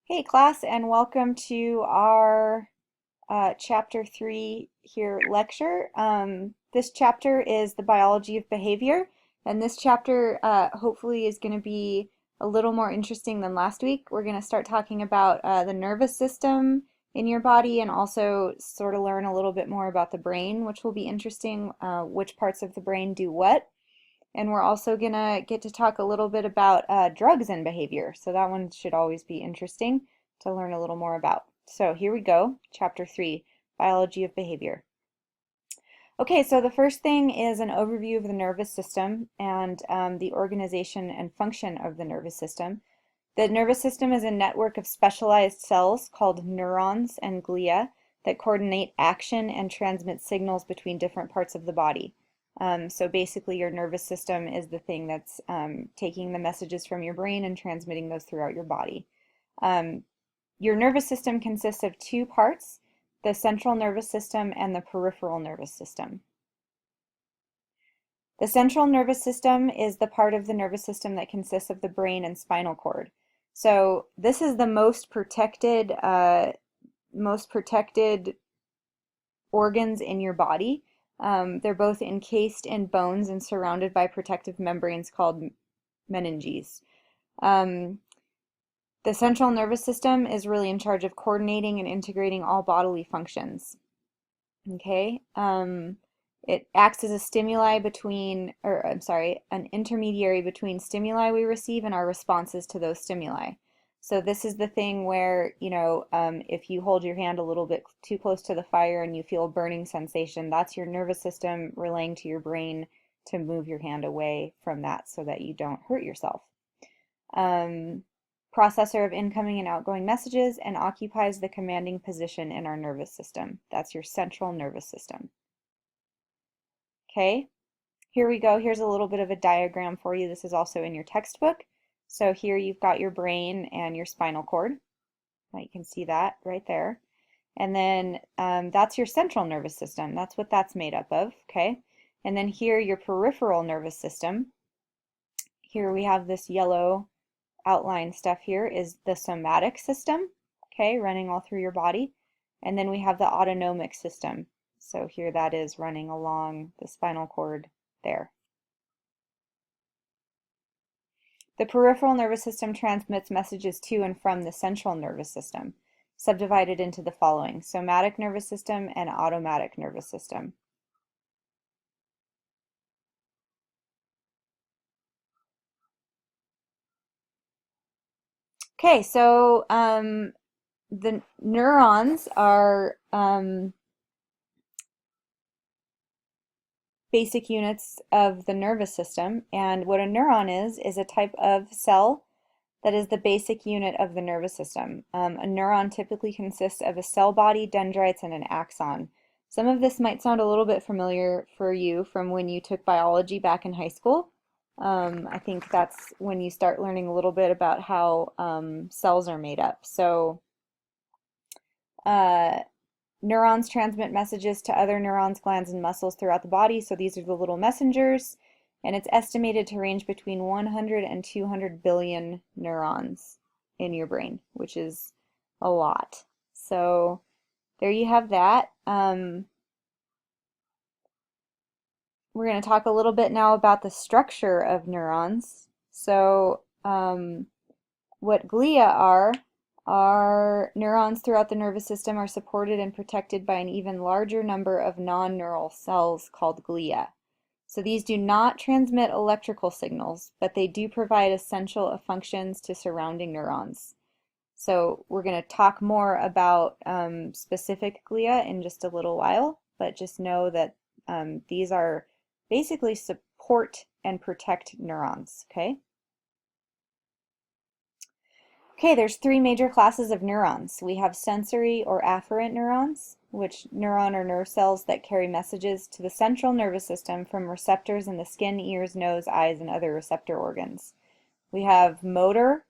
Hey class, and welcome to our chapter 3 here lecture. This chapter is the biology of behavior, and this chapter hopefully is going to be a little more interesting than last week. We're going to start talking about the nervous system in your body and also sort of learn a little bit more about the brain, which will be interesting, which parts of the brain do what. And we're also going to get to talk a little bit about drugs and behavior. So that one should always be interesting to learn a little more about. So here we go, Chapter 3, Biology of Behavior. Okay, so the first thing is an overview of the nervous system and the organization and function of the nervous system. The nervous system is a network of specialized cells called neurons and glia that coordinate action and transmit signals between different parts of the body. So basically your nervous system is the thing that's taking the messages from your brain and transmitting those throughout your body. Your nervous system consists of two parts, the central nervous system and the peripheral nervous system. The central nervous system is the part of the nervous system that consists of the brain and spinal cord. So this is the most protected organs in your body. They're both encased in bones and surrounded by protective membranes called meninges. The central nervous system is really in charge of coordinating and integrating all bodily functions. Okay, it acts as a stimuli between, or I'm sorry, an intermediary between stimuli we receive and our responses to those stimuli. So this is the thing where, if you hold your hand a little bit too close to the fire and you feel a burning sensation, that's your nervous system relaying to your brain to move your hand away from that so that you don't hurt yourself. Processor of incoming and outgoing messages and occupies the commanding position in our nervous system. That's your central nervous system. Okay, here we go. Here's a little bit of a diagram for you. This is also in your textbook. So here you've got your brain and your spinal cord. You can see that right there. And then that's your central nervous system. That's what that's made up of, okay? And then here your peripheral nervous system. Here we have this yellow outline stuff here is the somatic system, okay, running all through your body. And then we have the autonomic system. So here that is running along the spinal cord there. The peripheral nervous system transmits messages to and from the central nervous system, subdivided into the following: somatic nervous system and automatic nervous system. Okay, so the neurons are basic units of the nervous system, and what a neuron is a type of cell that is the basic unit of the nervous system. A neuron typically consists of a cell body, dendrites, and an axon. Some of this might sound a little bit familiar for you from when you took biology back in high school. I think that's when you start learning a little bit about how cells are made up. So neurons transmit messages to other neurons, glands, and muscles throughout the body. So these are the little messengers. And it's estimated to range between 100 and 200 billion neurons in your brain, which is a lot. So there you have that. We're going to talk a little bit now about the structure of neurons. So what glia are neurons throughout the nervous system are supported and protected by an even larger number of non-neural cells called glia. So these do not transmit electrical signals, but they do provide essential functions to surrounding neurons. So we're going to talk more about specific glia in just a little while, but just know that these are basically support and protect neurons, okay? Okay, there's three major classes of neurons. We have sensory or afferent neurons, which neuron or nerve cells that carry messages to the central nervous system from receptors in the skin, ears, nose, eyes, and other receptor organs. We have motor,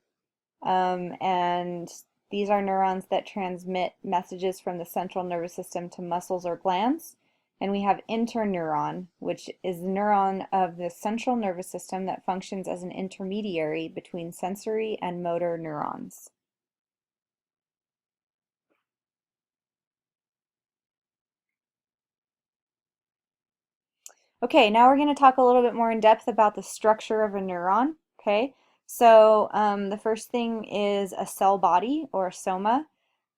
and these are neurons that transmit messages from the central nervous system to muscles or glands. And we have interneuron, which is the neuron of the central nervous system that functions as an intermediary between sensory and motor neurons. Okay, now we're going to talk a little bit more in depth about the structure of a neuron. Okay, so the first thing is a cell body or soma.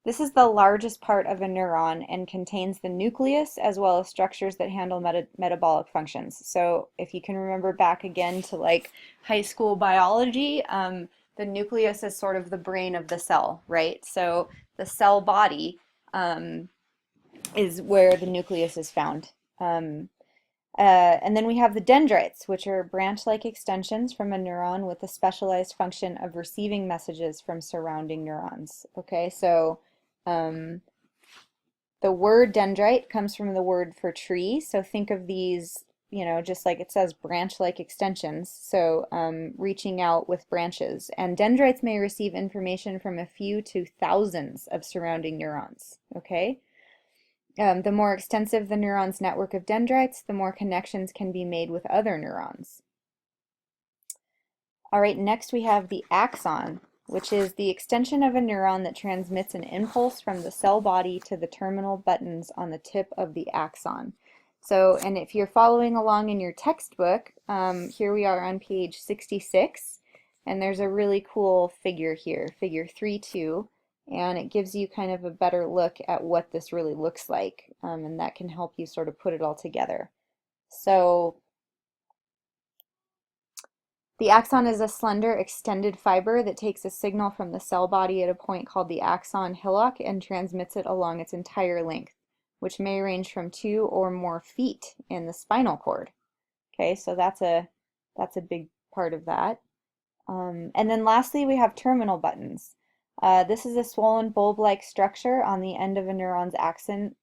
This is the largest part of a neuron and contains the nucleus as well as structures that handle metabolic functions. So if you can remember back again to like high school biology, the nucleus is sort of the brain of the cell, right? So the cell body is where the nucleus is found. And then we have the dendrites, which are branch-like extensions from a neuron with the specialized function of receiving messages from surrounding neurons. Okay, so um, the word dendrite comes from the word for tree. So think of these, just like it says, branch-like extensions. So reaching out with branches. And dendrites may receive information from a few to thousands of surrounding neurons. Okay. The more extensive the neuron's network of dendrites, the more connections can be made with other neurons. All right, next we have the axon, which is the extension of a neuron that transmits an impulse from the cell body to the terminal buttons on the tip of the axon. So, and if you're following along in your textbook, here we are on page 66, and there's a really cool figure here, figure 3-2. And it gives you kind of a better look at what this really looks like, and that can help you sort of put it all together. So the axon is a slender extended fiber that takes a signal from the cell body at a point called the axon hillock and transmits it along its entire length, which may range from 2 or more feet in the spinal cord. Okay, so that's a big part of that. And then lastly, we have terminal buttons. This is a swollen bulb-like structure on the end of a neuron's axon,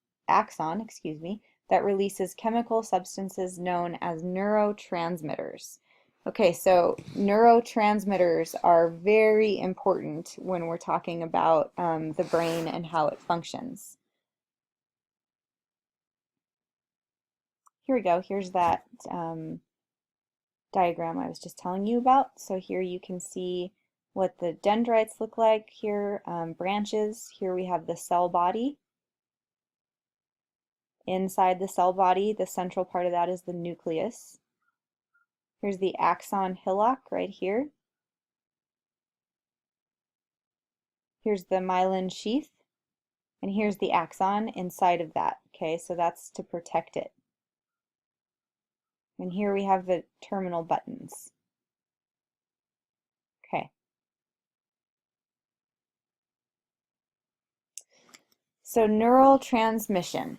that releases chemical substances known as neurotransmitters. Okay, so neurotransmitters are very important when we're talking about the brain and how it functions. Here we go. Here's that diagram I was just telling you about. So here you can see what the dendrites look like here, branches. Here we have the cell body. Inside the cell body, the central part of that is the nucleus. Here's the axon hillock right here. Here's the myelin sheath. And here's the axon inside of that. Okay, so that's to protect it. And here we have the terminal buttons. Okay. So neural transmission.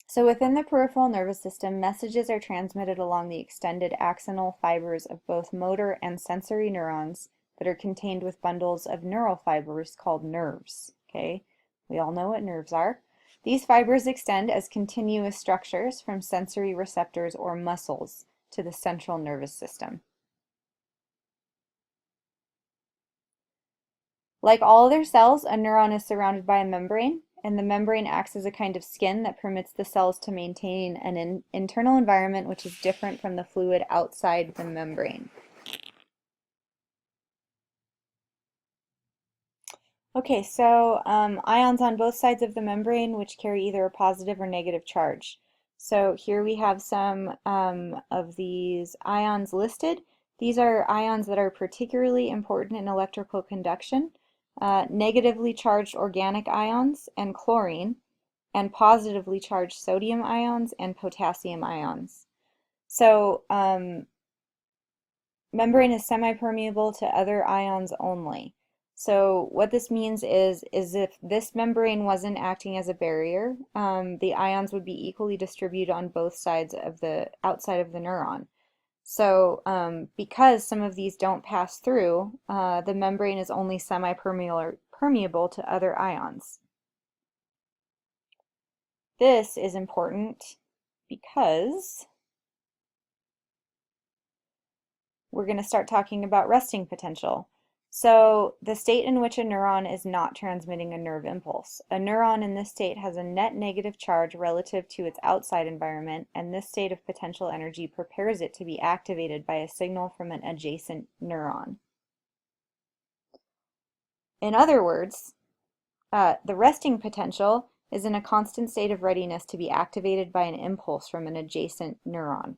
So within the peripheral nervous system, messages are transmitted along the extended axonal fibers of both motor and sensory neurons that are contained with bundles of neural fibers called nerves. Okay, we all know what nerves are. These fibers extend as continuous structures from sensory receptors or muscles to the central nervous system. Like all other cells, a neuron is surrounded by a membrane, and the membrane acts as a kind of skin that permits the cells to maintain an internal environment which is different from the fluid outside the membrane. Okay, so ions on both sides of the membrane which carry either a positive or negative charge. So here we have some of these ions listed. These are ions that are particularly important in electrical conduction. Negatively charged organic ions and chlorine, and positively charged sodium ions and potassium ions. So membrane is semipermeable to other ions only. So what this means is if this membrane wasn't acting as a barrier, the ions would be equally distributed on both sides of the outside of the neuron. So because some of these don't pass through, the membrane is only semi-permeable to other ions. This is important because we're going to start talking about resting potential. So the state in which a neuron is not transmitting a nerve impulse. A neuron in this state has a net negative charge relative to its outside environment, and this state of potential energy prepares it to be activated by a signal from an adjacent neuron. In other words, the resting potential is in a constant state of readiness to be activated by an impulse from an adjacent neuron.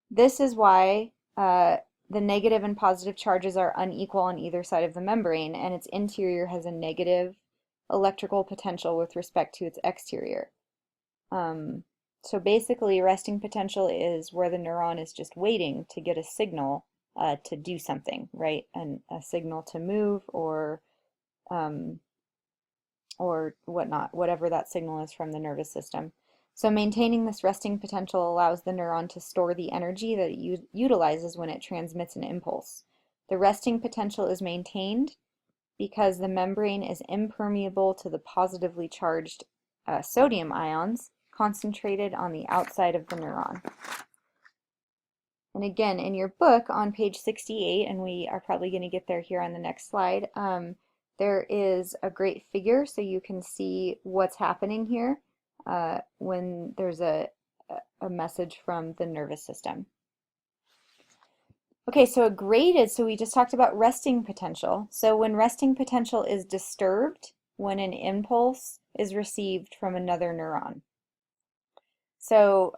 This is why the negative and positive charges are unequal on either side of the membrane, and its interior has a negative electrical potential with respect to its exterior. So basically, resting potential is where the neuron is just waiting to get a signal to do something, right? And a signal to move or whatnot, whatever that signal is from the nervous system. So maintaining this resting potential allows the neuron to store the energy that it utilizes when it transmits an impulse. The resting potential is maintained because the membrane is impermeable to the positively charged sodium ions concentrated on the outside of the neuron. And again, in your book on page 68, and we are probably going to get there here on the next slide, there is a great figure so you can see what's happening here when there's a message from the nervous system. Okay, so we just talked about resting potential. So when resting potential is disturbed, when an impulse is received from another neuron. So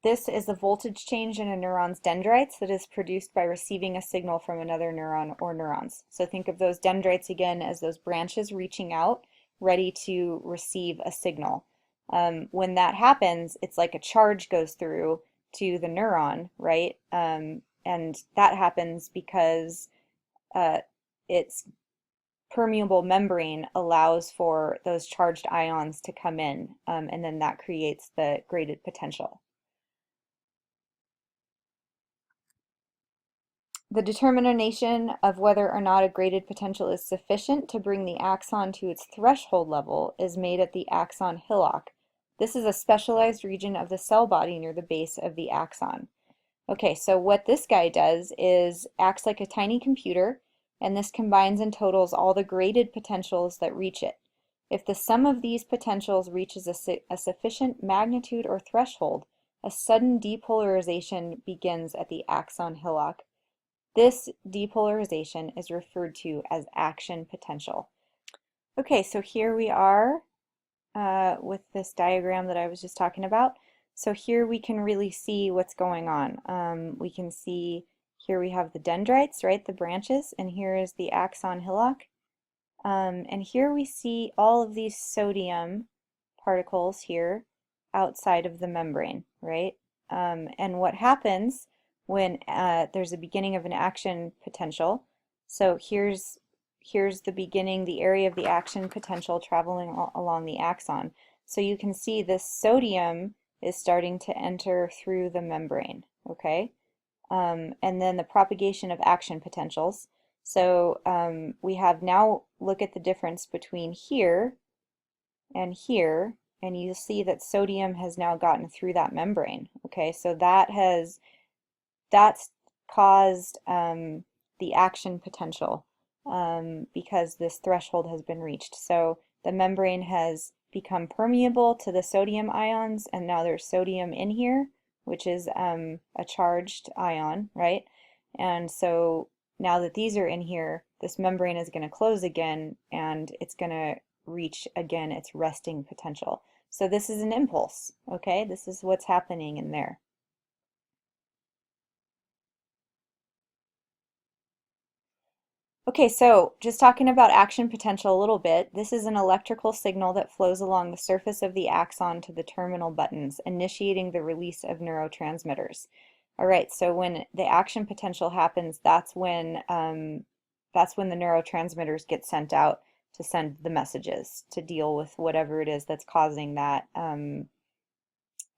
this is the voltage change in a neuron's dendrites that is produced by receiving a signal from another neuron or neurons. So think of those dendrites again as those branches reaching out, ready to receive a signal. When that happens, it's like a charge goes through to the neuron, right? And that happens because its permeable membrane allows for those charged ions to come in, and then that creates the graded potential. The determination of whether or not a graded potential is sufficient to bring the axon to its threshold level is made at the axon hillock. This is a specialized region of the cell body near the base of the axon. Okay, so what this guy does is acts like a tiny computer, and this combines and totals all the graded potentials that reach it. If the sum of these potentials reaches a sufficient magnitude or threshold, a sudden depolarization begins at the axon hillock. This depolarization is referred to as action potential. Okay, so here we are with this diagram that I was just talking about. So here we can really see what's going on. We can see here we have the dendrites, right, the branches, and here is the axon hillock. And here we see all of these sodium particles here outside of the membrane, right? And what happens when there's a beginning of an action potential. So here's the beginning, the area of the action potential traveling along the axon. So you can see this sodium is starting to enter through the membrane, okay? And then the propagation of action potentials. So we have now, look at the difference between here, and you'll see that sodium has now gotten through that membrane, okay? So that's caused the action potential because this threshold has been reached. So the membrane has become permeable to the sodium ions, and now there's sodium in here, which is a charged ion, right? And so now that these are in here, this membrane is going to close again, and it's going to reach again its resting potential. So this is an impulse, okay? This is what's happening in there. Okay, so just talking about action potential a little bit, this is an electrical signal that flows along the surface of the axon to the terminal buttons, initiating the release of neurotransmitters. All right, so when the action potential happens, that's when the neurotransmitters get sent out to send the messages to deal with whatever it is that's causing that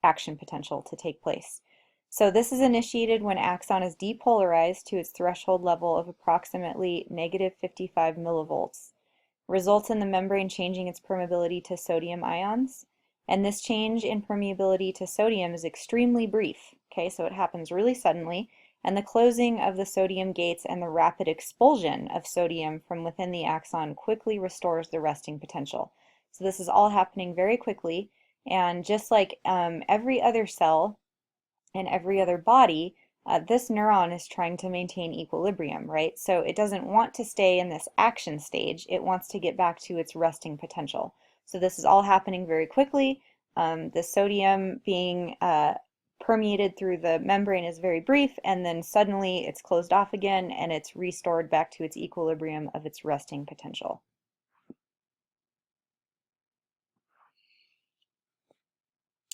action potential to take place. So this is initiated when axon is depolarized to its threshold level of approximately -55 millivolts. Results in the membrane changing its permeability to sodium ions. And this change in permeability to sodium is extremely brief. Okay, so it happens really suddenly. And the closing of the sodium gates and the rapid expulsion of sodium from within the axon quickly restores the resting potential. So this is all happening very quickly. And just like every other cell, and every other body, this neuron is trying to maintain equilibrium, right? So it doesn't want to stay in this action stage. It wants to get back to its resting potential. So this is all happening very quickly. The sodium being permeated through the membrane is very brief, and then suddenly it's closed off again and it's restored back to its equilibrium of its resting potential.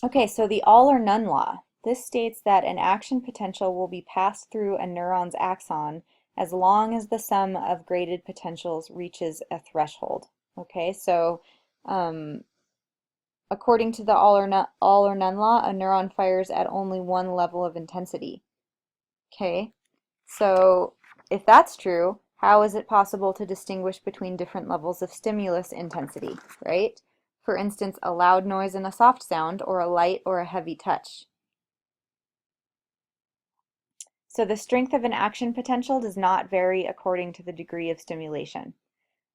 Okay, so the all or none law. This states that an action potential will be passed through a neuron's axon as long as the sum of graded potentials reaches a threshold. Okay, so according to the all or none law, a neuron fires at only one level of intensity. Okay, so if that's true, how is it possible to distinguish between different levels of stimulus intensity, right? For instance, a loud noise and a soft sound, or a light or a heavy touch. So the strength of an action potential does not vary according to the degree of stimulation.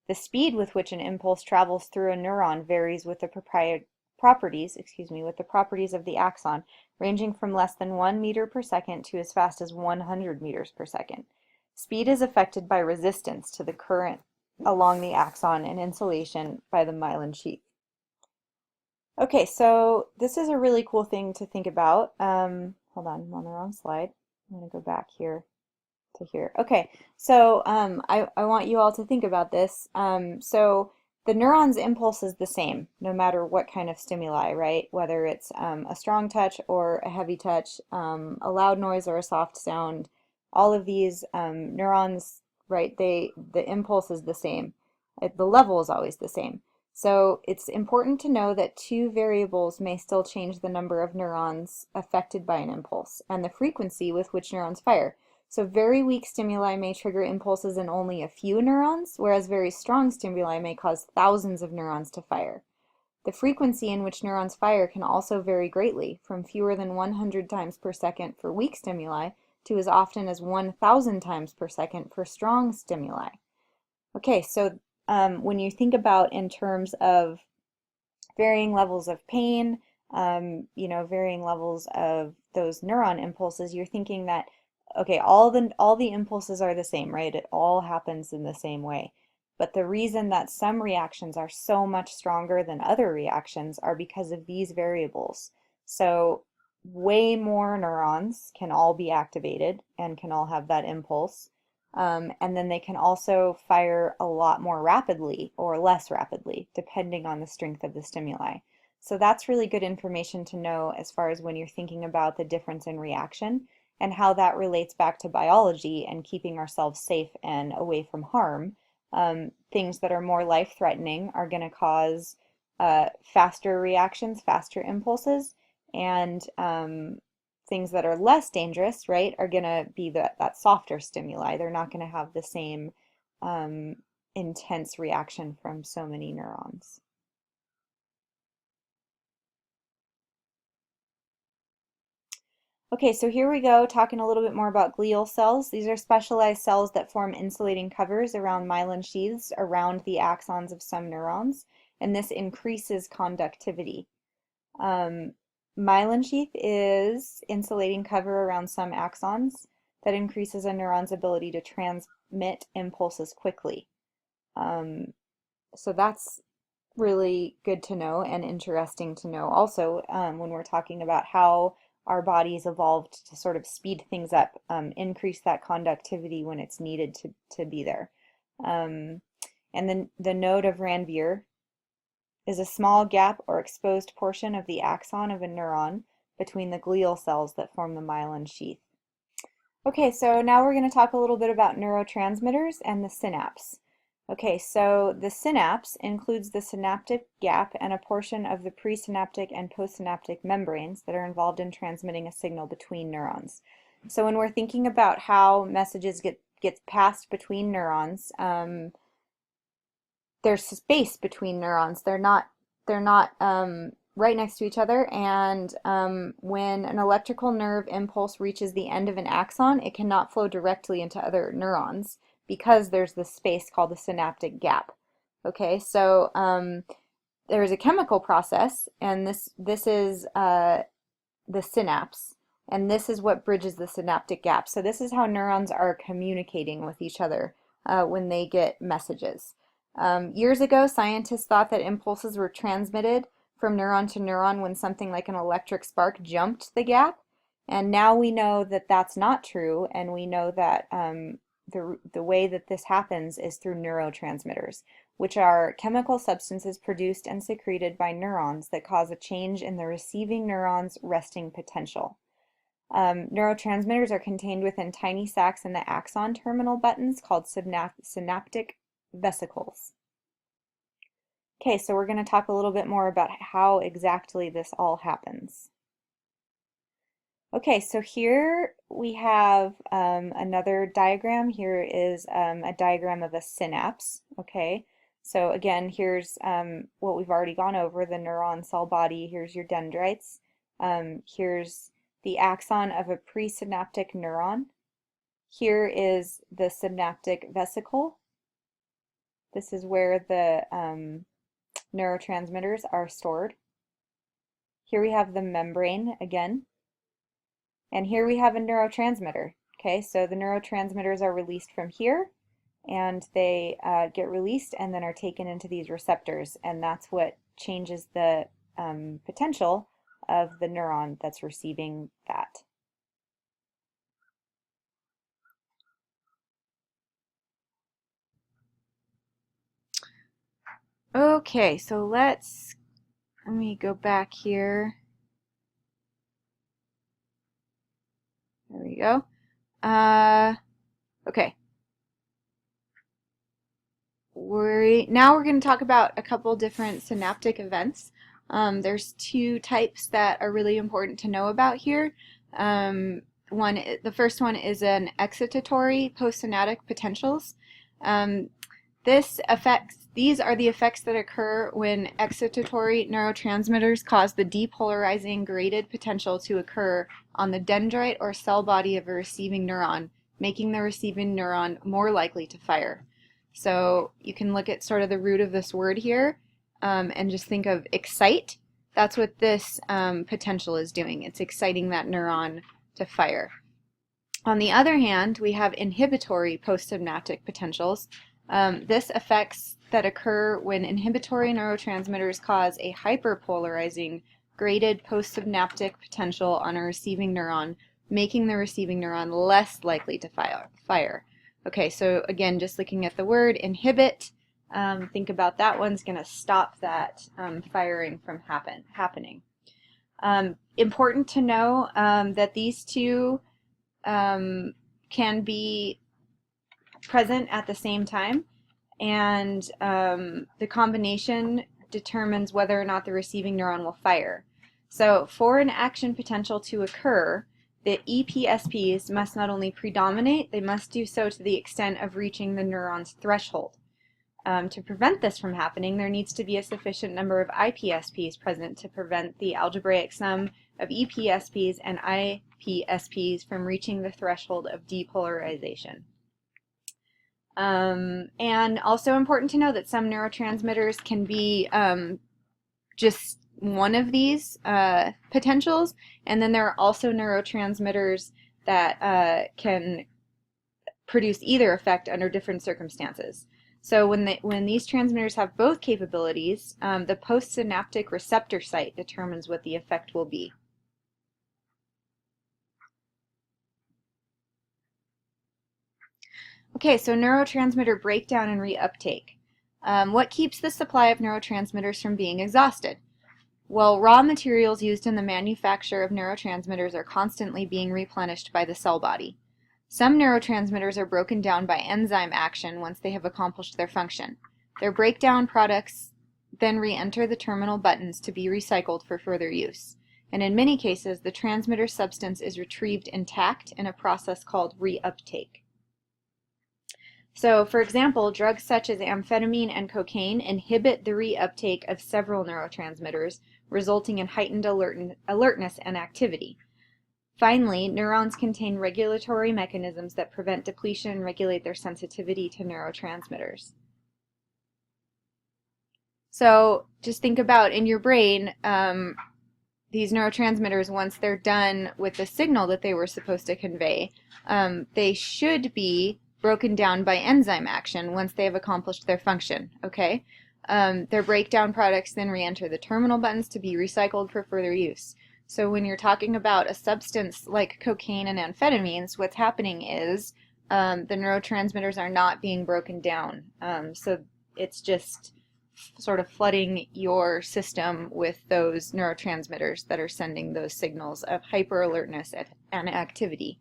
The speed with which an impulse travels through a neuron varies with the properties of the axon, ranging from less than 1 meter per second to as fast as 100 meters per second. Speed is affected by resistance to the current along the axon and insulation by the myelin sheath. Okay, so this is a really cool thing to think about. Hold on, I'm on the wrong slide. I'm going to go back here to here. Okay, so I want you all to think about this. So the neuron's impulse is the same, no matter what kind of stimuli, right? Whether it's a strong touch or a heavy touch, a loud noise or a soft sound, all of these neurons, right, the impulse is the same. The level is always the same. So it's important to know that two variables may still change the number of neurons affected by an impulse and the frequency with which neurons fire. So very weak stimuli may trigger impulses in only a few neurons, whereas very strong stimuli may cause thousands of neurons to fire. The frequency in which neurons fire can also vary greatly, from fewer than 100 times per second for weak stimuli to as often as 1,000 times per second for strong stimuli. Okay, so when you think about in terms of varying levels of pain, varying levels of those neuron impulses, you're thinking that, okay, all the impulses are the same, right? It all happens in the same way. But the reason that some reactions are so much stronger than other reactions are because of these variables. So way more neurons can all be activated and can all have that impulse. And then they can also fire a lot more rapidly or less rapidly, depending on the strength of the stimuli. So that's really good information to know as far as when you're thinking about the difference in reaction and how that relates back to biology and keeping ourselves safe and away from harm. Things that are more life-threatening are going to cause faster reactions, faster impulses, and things that are less dangerous, right, are going to be that softer stimuli. They're not going to have the same intense reaction from so many neurons. Okay, so here we go, talking a little bit more about glial cells. These are specialized cells that form insulating covers around myelin sheaths around the axons of some neurons, and this increases conductivity. Myelin sheath is insulating cover around some axons that increases a neuron's ability to transmit impulses quickly. So that's really good to know and interesting to know also when we're talking about how our bodies evolved to sort of speed things up, increase that conductivity when it's needed to be there. And then the node of Ranvier is a small gap or exposed portion of the axon of a neuron between the glial cells that form the myelin sheath. Okay, so now we're going to talk a little bit about neurotransmitters and the synapse. Okay, so the synapse includes the synaptic gap and a portion of the presynaptic and postsynaptic membranes that are involved in transmitting a signal between neurons. So when we're thinking about how messages get passed between neurons, there's space between neurons. They're not right next to each other, and when an electrical nerve impulse reaches the end of an axon, it cannot flow directly into other neurons because there's this space called the synaptic gap. Okay, so there's a chemical process, and this is the synapse, and this is what bridges the synaptic gap. So this is how neurons are communicating with each other when they get messages. Years ago, scientists thought that impulses were transmitted from neuron to neuron when something like an electric spark jumped the gap, and now we know that that's not true, and we know that the way that this happens is through neurotransmitters, which are chemical substances produced and secreted by neurons that cause a change in the receiving neuron's resting potential. Neurotransmitters are contained within tiny sacs in the axon terminal buttons called synaptic vesicles. Okay, so we're going to talk a little bit more about how exactly this all happens. Okay, so here we have another diagram. Here is a diagram of a synapse. Okay, so again, here's what we've already gone over, the neuron cell body. Here's your dendrites. Here's the axon of a presynaptic neuron. Here is the synaptic vesicle. This is where the neurotransmitters are stored. Here we have the membrane again. And here we have a neurotransmitter. Okay, so the neurotransmitters are released from here, and they get released and then are taken into these receptors, and that's what changes the potential of the neuron that's receiving that. Okay, so let me go back here. There we go. Okay. Now we're going to talk about a couple different synaptic events. There's two types that are really important to know about here. The first one is an excitatory postsynaptic potentials. These are the effects that occur when excitatory neurotransmitters cause the depolarizing graded potential to occur on the dendrite or cell body of a receiving neuron, making the receiving neuron more likely to fire. So you can look at sort of the root of this word here and just think of excite. That's what this potential is doing. It's exciting that neuron to fire. On the other hand, we have inhibitory postsynaptic potentials. This effects that occur when inhibitory neurotransmitters cause a hyperpolarizing graded postsynaptic potential on a receiving neuron, making the receiving neuron less likely to fire. Okay, so again, just looking at the word inhibit, think about that one's going to stop that firing from happening. Important to know that these two can be present at the same time, and the combination determines whether or not the receiving neuron will fire. So for an action potential to occur, the EPSPs must not only predominate, they must do so to the extent of reaching the neuron's threshold. To prevent this from happening, there needs to be a sufficient number of IPSPs present to prevent the algebraic sum of EPSPs and IPSPs from reaching the threshold of depolarization. And also important to know that some neurotransmitters can be just one of these potentials, and then there are also neurotransmitters that can produce either effect under different circumstances. So when these transmitters have both capabilities, the postsynaptic receptor site determines what the effect will be. Okay, so neurotransmitter breakdown and reuptake. What keeps the supply of neurotransmitters from being exhausted? Well, raw materials used in the manufacture of neurotransmitters are constantly being replenished by the cell body. Some neurotransmitters are broken down by enzyme action once they have accomplished their function. Their breakdown products then re-enter the terminal buttons to be recycled for further use. And in many cases, the transmitter substance is retrieved intact in a process called reuptake. So, for example, drugs such as amphetamine and cocaine inhibit the reuptake of several neurotransmitters, resulting in heightened alertness and activity. Finally, neurons contain regulatory mechanisms that prevent depletion and regulate their sensitivity to neurotransmitters. So, just think about in your brain, these neurotransmitters, once they're done with the signal that they were supposed to convey, they should be broken down by enzyme action once they have accomplished their function, okay? Their breakdown products then re-enter the terminal buttons to be recycled for further use. So when you're talking about a substance like cocaine and amphetamines, what's happening is the neurotransmitters are not being broken down. So it's just sort of flooding your system with those neurotransmitters that are sending those signals of hyper-alertness and activity.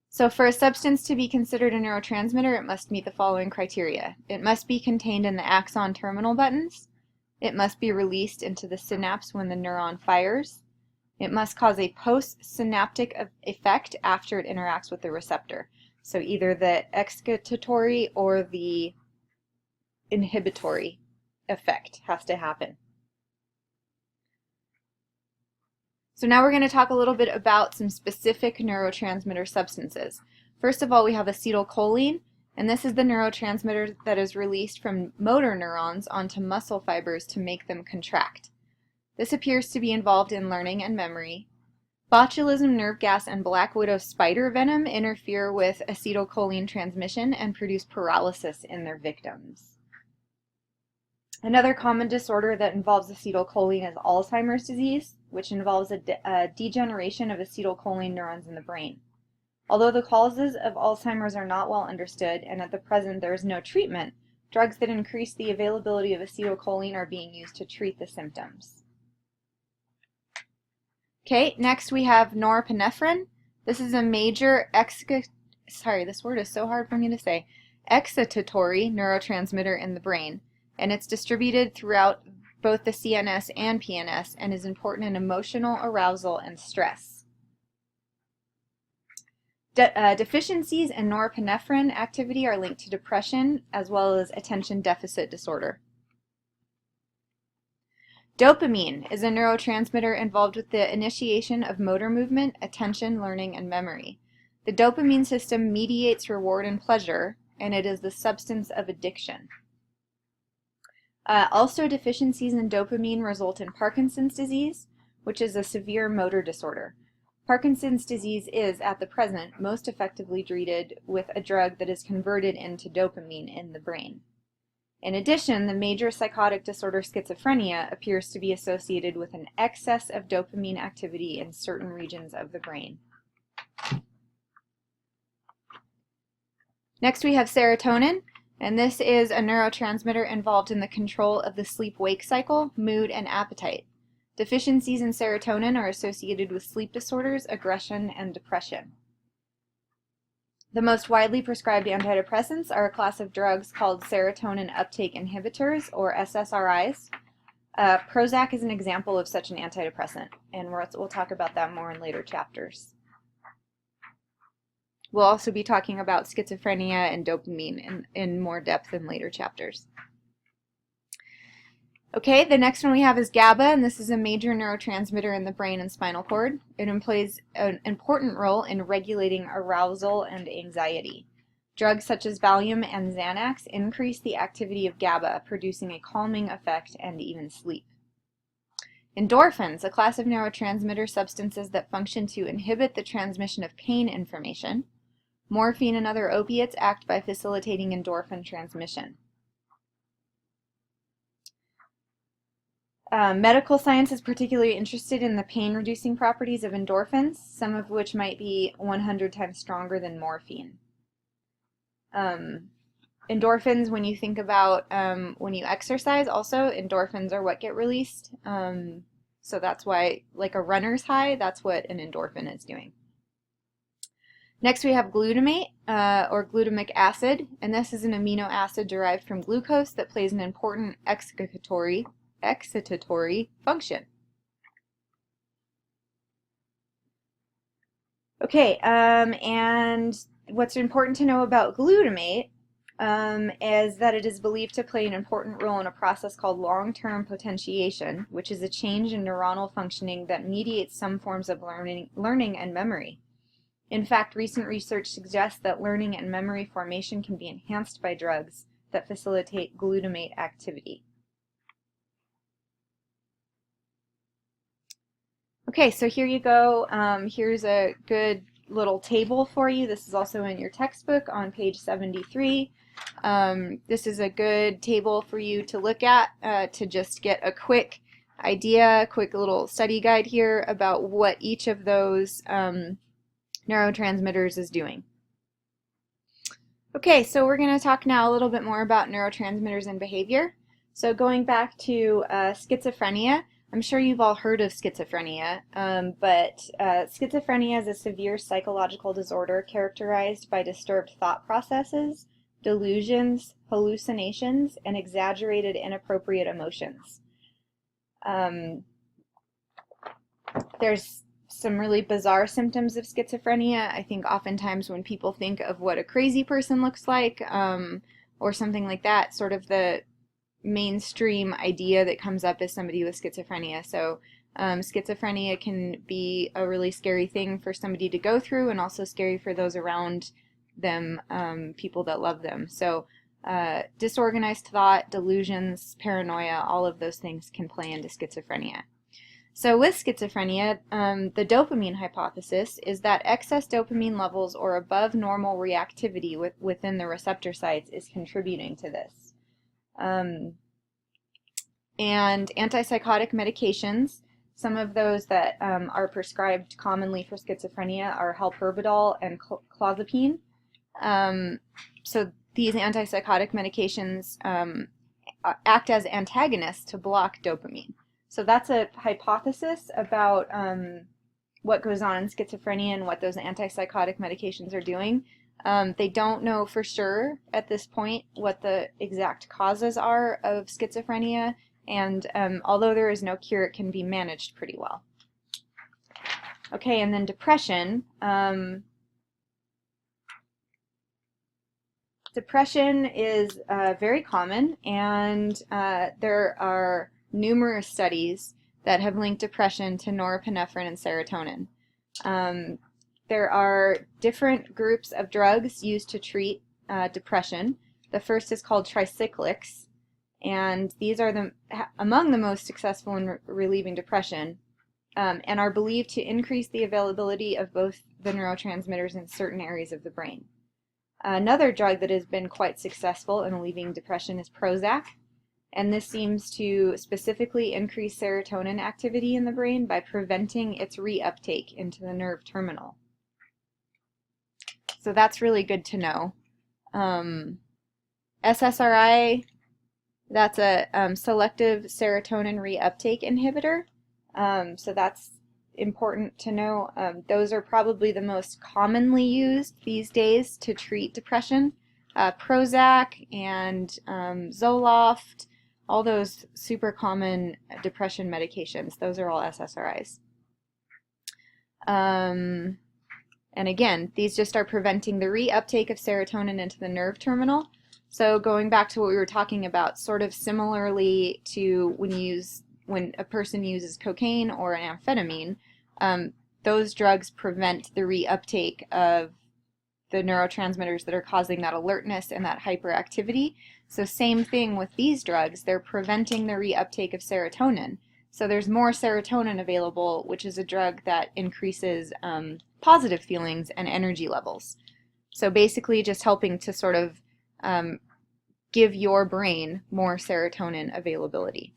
So for a substance to be considered a neurotransmitter, it must meet the following criteria. It must be contained in the axon terminal buttons. It must be released into the synapse when the neuron fires. It must cause a postsynaptic effect after it interacts with the receptor. So either the excitatory or the inhibitory effect has to happen. So now we're going to talk a little bit about some specific neurotransmitter substances. First of all, we have acetylcholine, and this is the neurotransmitter that is released from motor neurons onto muscle fibers to make them contract. This appears to be involved in learning and memory. Botulism nerve gas and black widow spider venom interfere with acetylcholine transmission and produce paralysis in their victims. Another common disorder that involves acetylcholine is Alzheimer's disease, which involves a degeneration of acetylcholine neurons in the brain. Although the causes of Alzheimer's are not well understood, and at the present there is no treatment, drugs that increase the availability of acetylcholine are being used to treat the symptoms. Okay, next we have norepinephrine. This is a major this word is so hard for me to say, excitatory neurotransmitter in the brain, and it's distributed throughout both the CNS and PNS and is important in emotional arousal and stress. Deficiencies in norepinephrine activity are linked to depression as well as attention deficit disorder. Dopamine is a neurotransmitter involved with the initiation of motor movement, attention, learning, and memory. The dopamine system mediates reward and pleasure, and it is the substance of addiction. Also, deficiencies in dopamine result in Parkinson's disease, which is a severe motor disorder. Parkinson's disease is, at the present, most effectively treated with a drug that is converted into dopamine in the brain. In addition, the major psychotic disorder schizophrenia appears to be associated with an excess of dopamine activity in certain regions of the brain. Next we have serotonin, and this is a neurotransmitter involved in the control of the sleep-wake cycle, mood, and appetite. Deficiencies in serotonin are associated with sleep disorders, aggression, and depression. The most widely prescribed antidepressants are a class of drugs called serotonin uptake inhibitors, or SSRIs. Prozac is an example of such an antidepressant, and we'll talk about that more in later chapters. We'll also be talking about schizophrenia and dopamine in more depth in later chapters. Okay, the next one we have is GABA, and this is a major neurotransmitter in the brain and spinal cord. It plays an important role in regulating arousal and anxiety. Drugs such as Valium and Xanax increase the activity of GABA, producing a calming effect and even sleep. Endorphins, a class of neurotransmitter substances that function to inhibit the transmission of pain information. Morphine and other opiates act by facilitating endorphin transmission. Medical science is particularly interested in the pain-reducing properties of endorphins, some of which might be 100 times stronger than morphine. Endorphins, when you think about when you exercise, also endorphins are what get released. So that's why, like a runner's high, that's what an endorphin is doing. Next we have glutamate, or glutamic acid, and this is an amino acid derived from glucose that plays an important excitatory function. Okay, and what's important to know about glutamate is that it is believed to play an important role in a process called long-term potentiation, which is a change in neuronal functioning that mediates some forms of learning and memory. In fact, recent research suggests that learning and memory formation can be enhanced by drugs that facilitate glutamate activity. Okay, so here you go. Here's a good little table for you. This is also in your textbook on page 73. This is a good table for you to look at to just get a quick idea, quick little study guide here about what each of those neurotransmitters is doing. Okay, so we're going to talk now a little bit more about neurotransmitters and behavior. So going back to schizophrenia, I'm sure you've all heard of schizophrenia, but schizophrenia is a severe psychological disorder characterized by disturbed thought processes, delusions, hallucinations, and exaggerated inappropriate emotions. There's some really bizarre symptoms of schizophrenia. I think oftentimes when people think of what a crazy person looks like, or something like that, sort of the mainstream idea that comes up is somebody with schizophrenia. So schizophrenia can be a really scary thing for somebody to go through, and also scary for those around them, people that love them. So disorganized thought, delusions, paranoia, all of those things can play into schizophrenia. So with schizophrenia, the dopamine hypothesis is that excess dopamine levels or above normal reactivity within the receptor sites is contributing to this. And antipsychotic medications, some of those that are prescribed commonly for schizophrenia are halperidol and clozapine. So these antipsychotic medications act as antagonists to block dopamine. So that's a hypothesis about what goes on in schizophrenia and what those antipsychotic medications are doing. They don't know for sure at this point what the exact causes are of schizophrenia, and although there is no cure, it can be managed pretty well. Okay, and then depression. Depression is very common, and there are numerous studies that have linked depression to norepinephrine and serotonin. There are different groups of drugs used to treat depression. The first is called tricyclics, and these are among the most successful in relieving depression, and are believed to increase the availability of both the neurotransmitters in certain areas of the brain. Another drug that has been quite successful in relieving depression is Prozac, and this seems to specifically increase serotonin activity in the brain by preventing its reuptake into the nerve terminal. So that's really good to know. SSRI, that's a selective serotonin reuptake inhibitor. So that's important to know. Those are probably the most commonly used these days to treat depression. Prozac and Zoloft, all those super common depression medications, those are all SSRIs. And again, these just are preventing the reuptake of serotonin into the nerve terminal. So going back to what we were talking about, sort of similarly to when a person uses cocaine or an amphetamine, those drugs prevent the reuptake of the neurotransmitters that are causing that alertness and that hyperactivity. So same thing with these drugs, they're preventing the reuptake of serotonin. So there's more serotonin available, which is a drug that increases positive feelings and energy levels. So basically just helping to sort of give your brain more serotonin availability.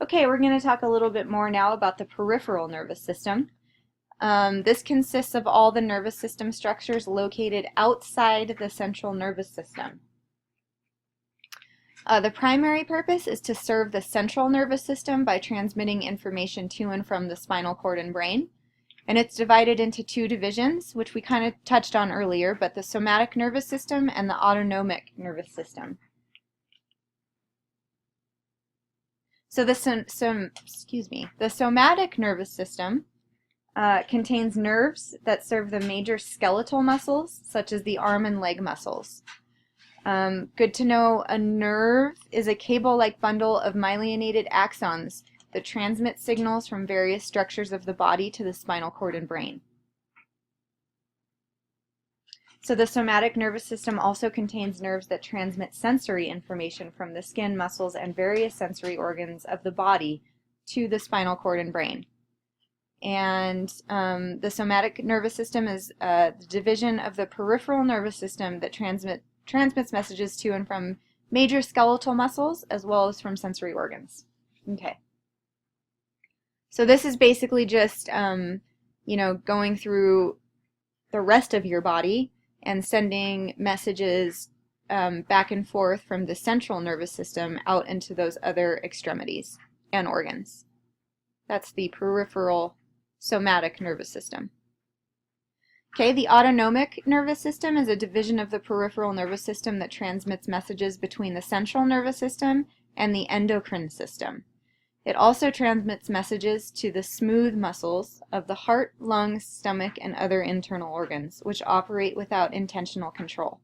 Okay, we're going to talk a little bit more now about the peripheral nervous system. This consists of all the nervous system structures located outside the central nervous system. The primary purpose is to serve the central nervous system by transmitting information to and from the spinal cord and brain. And it's divided into two divisions, which we kind of touched on earlier, but the somatic nervous system and the autonomic nervous system. So the somatic nervous system contains nerves that serve the major skeletal muscles, such as the arm and leg muscles. Good to know, a nerve is a cable-like bundle of myelinated axons that transmit signals from various structures of the body to the spinal cord and brain. So the somatic nervous system also contains nerves that transmit sensory information from the skin, muscles, and various sensory organs of the body to the spinal cord and brain. And the somatic nervous system is the division of the peripheral nervous system that transmits messages to and from major skeletal muscles as well as from sensory organs. Okay. So this is basically just, going through the rest of your body and sending messages back and forth from the central nervous system out into those other extremities and organs. That's the peripheral somatic nervous system. Okay, the autonomic nervous system is a division of the peripheral nervous system that transmits messages between the central nervous system and the endocrine system. It also transmits messages to the smooth muscles of the heart, lungs, stomach, and other internal organs, which operate without intentional control.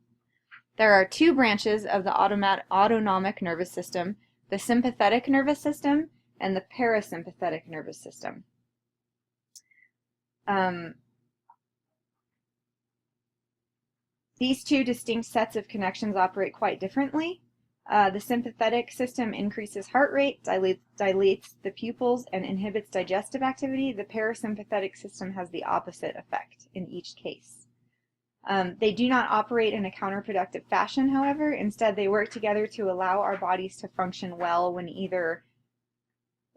There are two branches of the autonomic nervous system, the sympathetic nervous system and the parasympathetic nervous system. These two distinct sets of connections operate quite differently. The sympathetic system increases heart rate, dilates the pupils, and inhibits digestive activity. The parasympathetic system has the opposite effect in each case. They do not operate in a counterproductive fashion, however. Instead, they work together to allow our bodies to function well when either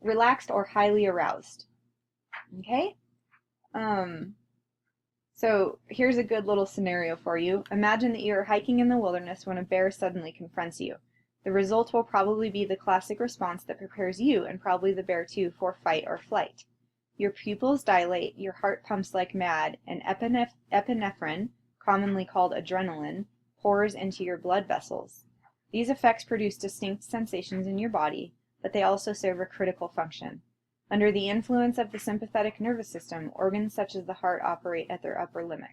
relaxed or highly aroused. Okay? So here's a good little scenario for you. Imagine that you're hiking in the wilderness when a bear suddenly confronts you. The result will probably be the classic response that prepares you, and probably the bear too, for fight or flight. Your pupils dilate, your heart pumps like mad, and epinephrine, commonly called adrenaline, pours into your blood vessels. These effects produce distinct sensations in your body, but they also serve a critical function. Under the influence of the sympathetic nervous system, organs such as the heart operate at their upper limits.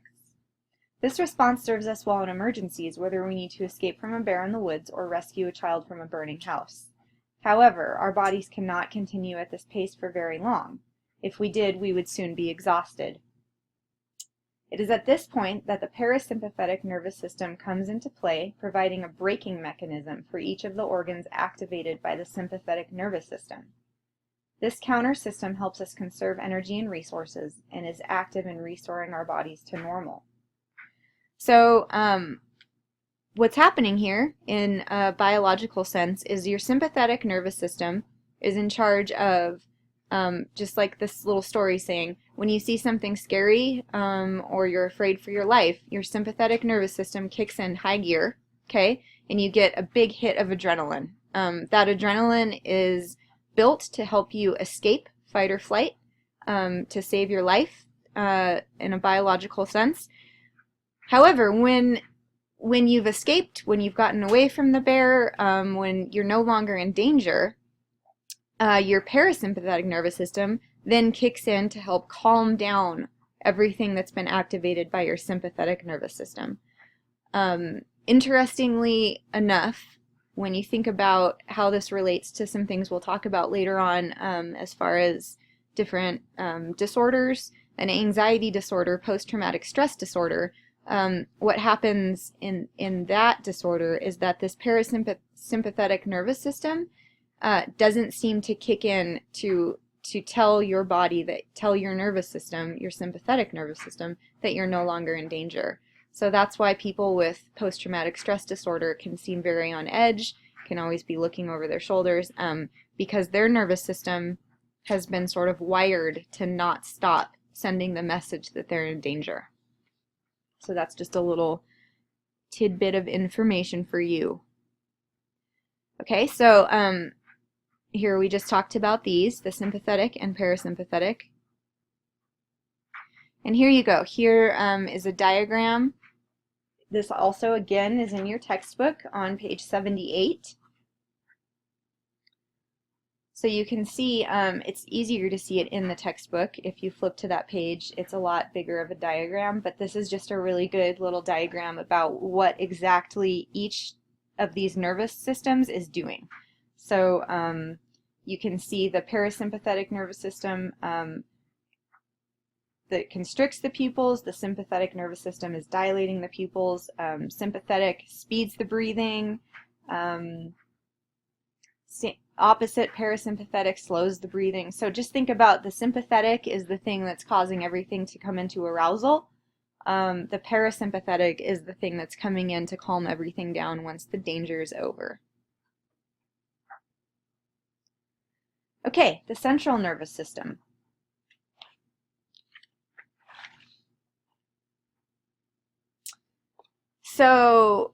This response serves us well in emergencies, whether we need to escape from a bear in the woods or rescue a child from a burning house. However, our bodies cannot continue at this pace for very long. If we did, we would soon be exhausted. It is at this point that the parasympathetic nervous system comes into play, providing a braking mechanism for each of the organs activated by the sympathetic nervous system. This counter system helps us conserve energy and resources and is active in restoring our bodies to normal. So what's happening here in a biological sense is your sympathetic nervous system is in charge of, just like this little story saying, when you see something scary or you're afraid for your life, your sympathetic nervous system kicks in high gear, okay, and you get a big hit of adrenaline. That adrenaline is built to help you escape, fight or flight, to save your life in a biological sense. However, when you've escaped, when you've gotten away from the bear, when you're no longer in danger, your parasympathetic nervous system then kicks in to help calm down everything that's been activated by your sympathetic nervous system. Interestingly enough, when you think about how this relates to some things we'll talk about later on as far as different disorders, an anxiety disorder, post-traumatic stress disorder, what happens in that disorder is that this parasympathetic nervous system doesn't seem to kick in to tell your body, tell your nervous system, your sympathetic nervous system, that you're no longer in danger. So that's why people with post-traumatic stress disorder can seem very on edge, can always be looking over their shoulders, because their nervous system has been sort of wired to not stop sending the message that they're in danger. So that's just a little tidbit of information for you. Okay, so here we just talked about these, the sympathetic and parasympathetic. And here you go. Here is a diagram. This also, again, is in your textbook on page 78. So you can see, it's easier to see it in the textbook. If you flip to that page, it's a lot bigger of a diagram, but this is just a really good little diagram about what exactly each of these nervous systems is doing. So you can see the parasympathetic nervous system that constricts the pupils. The sympathetic nervous system is dilating the pupils. Sympathetic speeds the breathing. Opposite parasympathetic slows the breathing. So just think about the sympathetic is the thing that's causing everything to come into arousal. The parasympathetic is the thing that's coming in to calm everything down once the danger is over. Okay, the central nervous system. So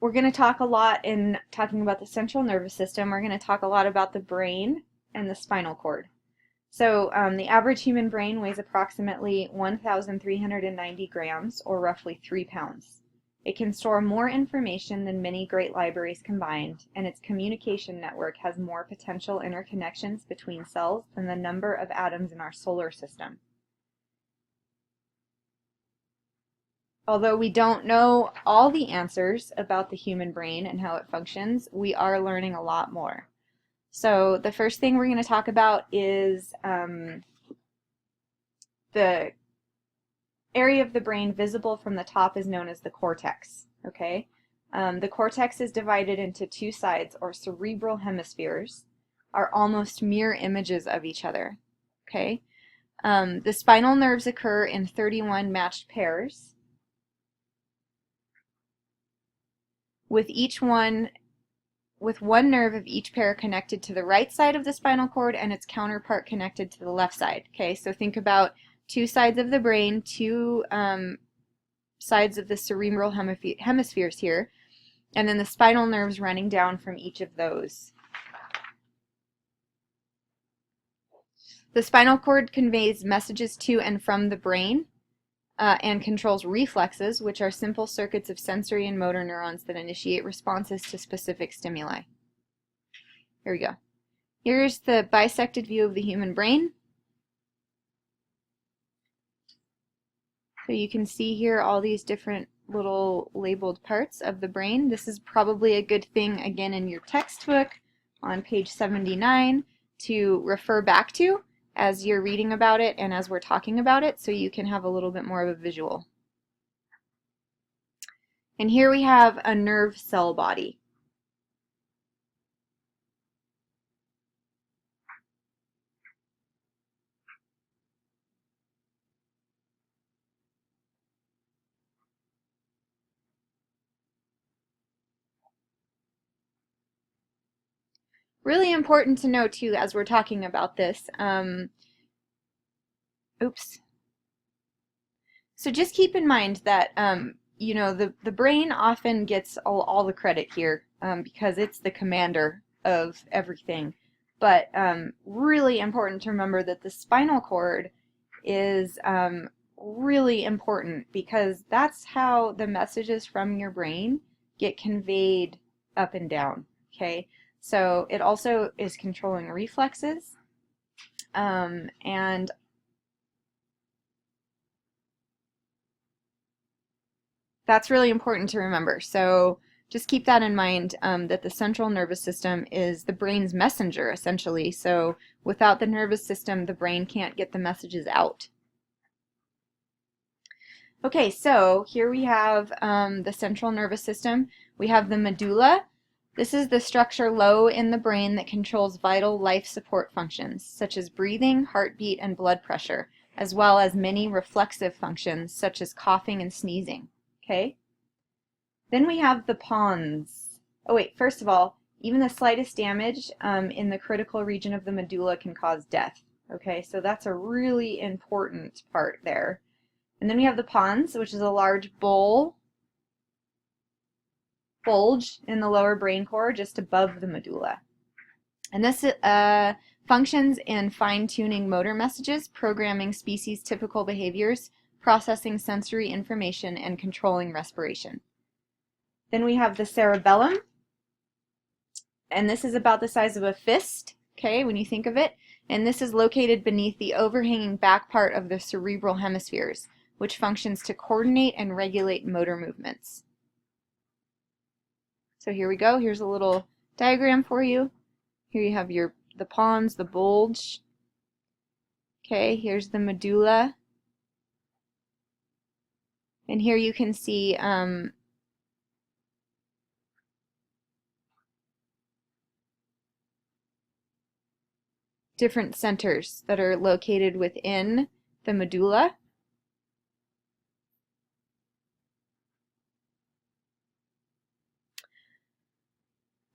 we're going to talk a lot in talking about the central nervous system. We're going to talk a lot about the brain and the spinal cord. So the average human brain weighs approximately 1,390 grams, or roughly 3 pounds. It can store more information than many great libraries combined, and its communication network has more potential interconnections between cells than the number of atoms in our solar system. Although we don't know all the answers about the human brain and how it functions, we are learning a lot more. So the first thing we're going to talk about is the area of the brain visible from the top is known as the cortex. Okay, the cortex is divided into two sides, or cerebral hemispheres, are almost mirror images of each other. Okay, the spinal nerves occur in 31 matched pairs, with one nerve of each pair connected to the right side of the spinal cord and its counterpart connected to the left side. Okay, so think about two sides of the brain, two sides of the cerebral hemispheres here, and then the spinal nerves running down from each of those. The spinal cord conveys messages to and from the brain and controls reflexes, which are simple circuits of sensory and motor neurons that initiate responses to specific stimuli. Here we go. Here's the bisected view of the human brain. So you can see here all these different little labeled parts of the brain. This is probably a good thing, again, in your textbook on page 79 to refer back to as you're reading about it and as we're talking about it, so you can have a little bit more of a visual. And here we have a nerve cell body. Really important to know too as we're talking about this. So just keep in mind that you know, the brain often gets all the credit here because it's the commander of everything. But really important to remember that the spinal cord is really important because that's how the messages from your brain get conveyed up and down. Okay, so it also is controlling reflexes and that's really important to remember. So just keep that in mind, that the central nervous system is the brain's messenger, essentially. So without the nervous system, the brain can't get the messages out. Okay, so here we have the central nervous system. We have the medulla. This is the structure low in the brain that controls vital life support functions, such as breathing, heartbeat, and blood pressure, as well as many reflexive functions, such as coughing and sneezing. Okay? Then we have the pons. Oh wait, first of all, even the slightest damage in the critical region of the medulla can cause death. Okay, so that's a really important part there. And then we have the pons, which is a large bulge in the lower brain core just above the medulla. And this functions in fine-tuning motor messages, programming species-typical behaviors, processing sensory information, and controlling respiration. Then we have the cerebellum, and this is about the size of a fist, okay, when you think of it, and this is located beneath the overhanging back part of the cerebral hemispheres, which functions to coordinate and regulate motor movements. So here we go. Here's a little diagram for you. Here you have the pons, the bulge. Okay, here's the medulla. And here you can see different centers that are located within the medulla.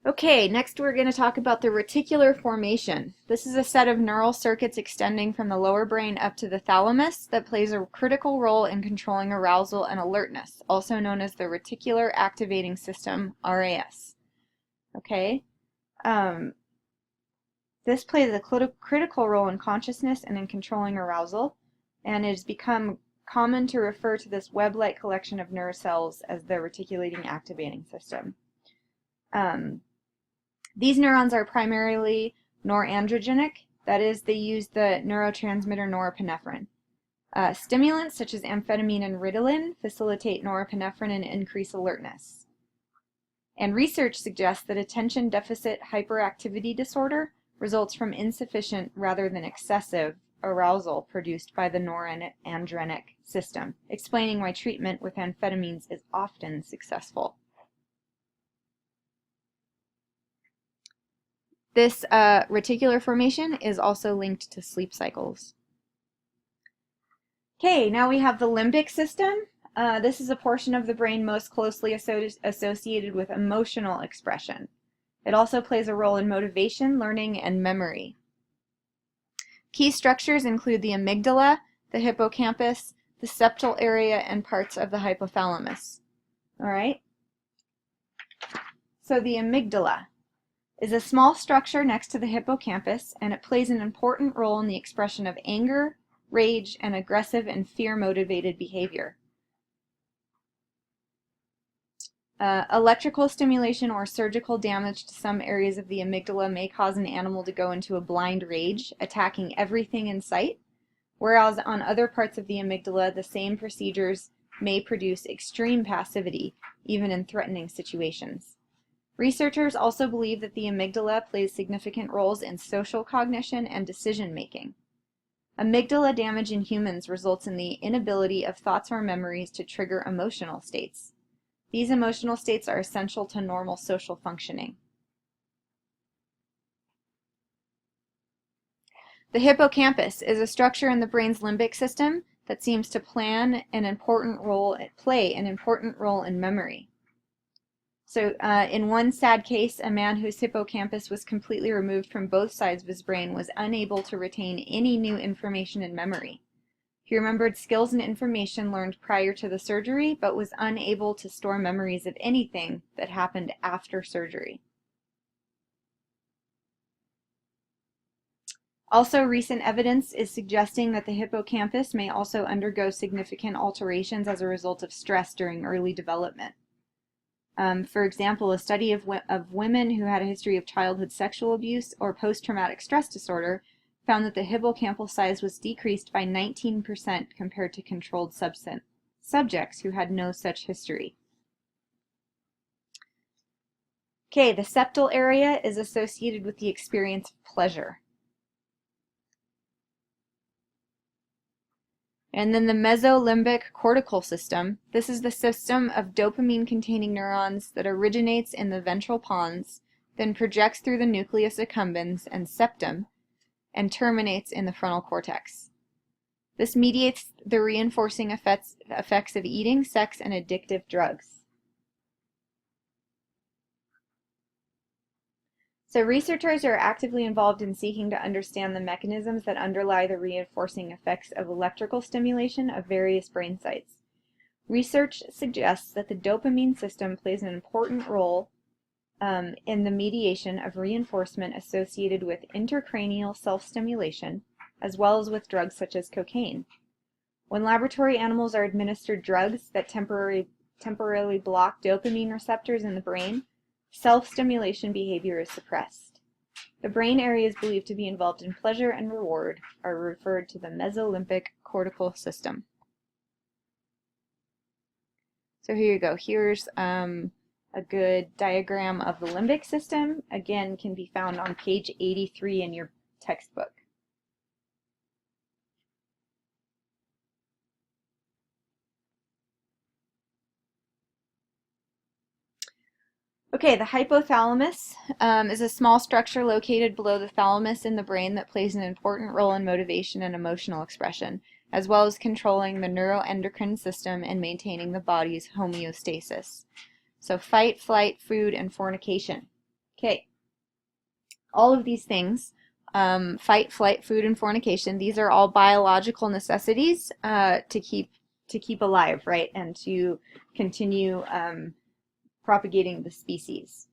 Okay, next we're going to talk about the reticular formation. This is a set of neural circuits extending from the lower brain up to the thalamus that plays a critical role in controlling arousal and alertness, also known as the reticular activating system, RAS. Okay, this plays a critical role in consciousness and in controlling arousal, and it has become common to refer to this web-like collection of nerve cells as the reticulating activating system. These neurons are primarily norandrogenic, that is, they use the neurotransmitter norepinephrine. Stimulants such as amphetamine and Ritalin facilitate norepinephrine and increase alertness. And research suggests that attention deficit hyperactivity disorder results from insufficient rather than excessive arousal produced by the norandrogenic system, explaining why treatment with amphetamines is often successful. This reticular formation is also linked to sleep cycles. Okay, now we have the limbic system. This is a portion of the brain most closely associated with emotional expression. It also plays a role in motivation, learning, and memory. Key structures include the amygdala, the hippocampus, the septal area, and parts of the hypothalamus. All right? So the amygdala is a small structure next to the hippocampus, and it plays an important role in the expression of anger, rage, and aggressive and fear-motivated behavior. Electrical stimulation or surgical damage to some areas of the amygdala may cause an animal to go into a blind rage, attacking everything in sight, whereas on other parts of the amygdala, the same procedures may produce extreme passivity, even in threatening situations. Researchers also believe that the amygdala plays significant roles in social cognition and decision-making. Amygdala damage in humans results in the inability of thoughts or memories to trigger emotional states. These emotional states are essential to normal social functioning. The hippocampus is a structure in the brain's limbic system that seems to play an important role in memory. So in one sad case, a man whose hippocampus was completely removed from both sides of his brain was unable to retain any new information in memory. He remembered skills and information learned prior to the surgery, but was unable to store memories of anything that happened after surgery. Also, recent evidence is suggesting that the hippocampus may also undergo significant alterations as a result of stress during early development. For example, a study of women who had a history of childhood sexual abuse or post-traumatic stress disorder found that the hippocampal size was decreased by 19% compared to controlled subjects who had no such history. Okay, the septal area is associated with the experience of pleasure. And then the mesolimbic cortical system. This is the system of dopamine-containing neurons that originates in the ventral pons, then projects through the nucleus accumbens and septum, and terminates in the frontal cortex. This mediates the reinforcing effects of eating, sex, and addictive drugs. So researchers are actively involved in seeking to understand the mechanisms that underlie the reinforcing effects of electrical stimulation of various brain sites. Research suggests that the dopamine system plays an important role in the mediation of reinforcement associated with intracranial self-stimulation, as well as with drugs such as cocaine. When laboratory animals are administered drugs that temporarily block dopamine receptors in the brain, self-stimulation behavior is suppressed. The brain areas believed to be involved in pleasure and reward are referred to the mesolimbic cortical system. So here you go. Here's a good diagram of the limbic system. Again, can be found on page 83 in your textbook. Okay, the hypothalamus is a small structure located below the thalamus in the brain that plays an important role in motivation and emotional expression, as well as controlling the neuroendocrine system and maintaining the body's homeostasis. So fight, flight, food, and fornication. Okay, all of these things, fight, flight, food, and fornication, these are all biological necessities to keep alive, right, and to continue propagating the species.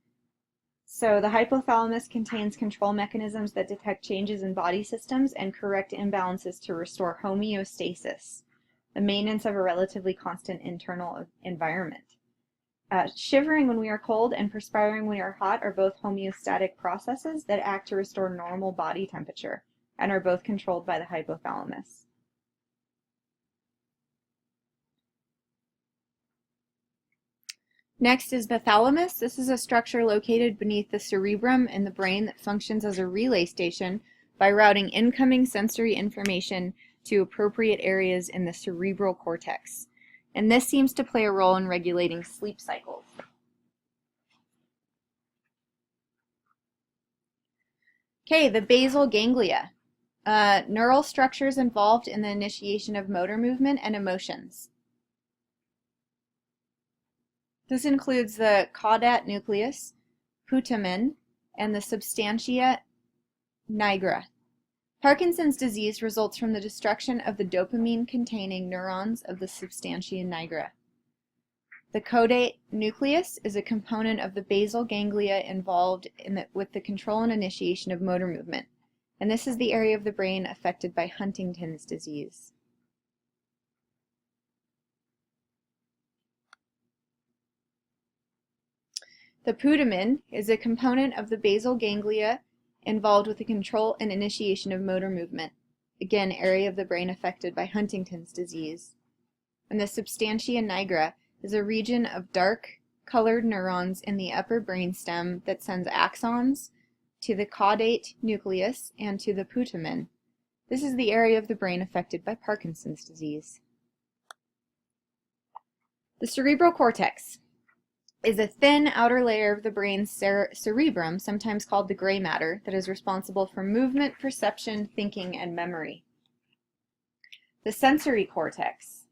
So the hypothalamus contains control mechanisms that detect changes in body systems and correct imbalances to restore homeostasis, the maintenance of a relatively constant internal environment. Shivering when we are cold and perspiring when we are hot are both homeostatic processes that act to restore normal body temperature and are both controlled by the hypothalamus. Next is the thalamus. This is a structure located beneath the cerebrum in the brain that functions as a relay station by routing incoming sensory information to appropriate areas in the cerebral cortex. And this seems to play a role in regulating sleep cycles. Okay, the basal ganglia. Neural structures involved in the initiation of motor movement and emotions. This includes the caudate nucleus, putamen, and the substantia nigra. Parkinson's disease results from the destruction of the dopamine-containing neurons of the substantia nigra. The caudate nucleus is a component of the basal ganglia involved with the control and initiation of motor movement, and this is the area of the brain affected by Huntington's disease. The putamen is a component of the basal ganglia involved with the control and initiation of motor movement, again, area of the brain affected by Huntington's disease. And the substantia nigra is a region of dark colored neurons in the upper brainstem that sends axons to the caudate nucleus and to the putamen. This is the area of the brain affected by Parkinson's disease. The cerebral cortex is a thin outer layer of the brain's cerebrum, sometimes called the gray matter, that is responsible for movement, perception, thinking, and memory. The sensory cortex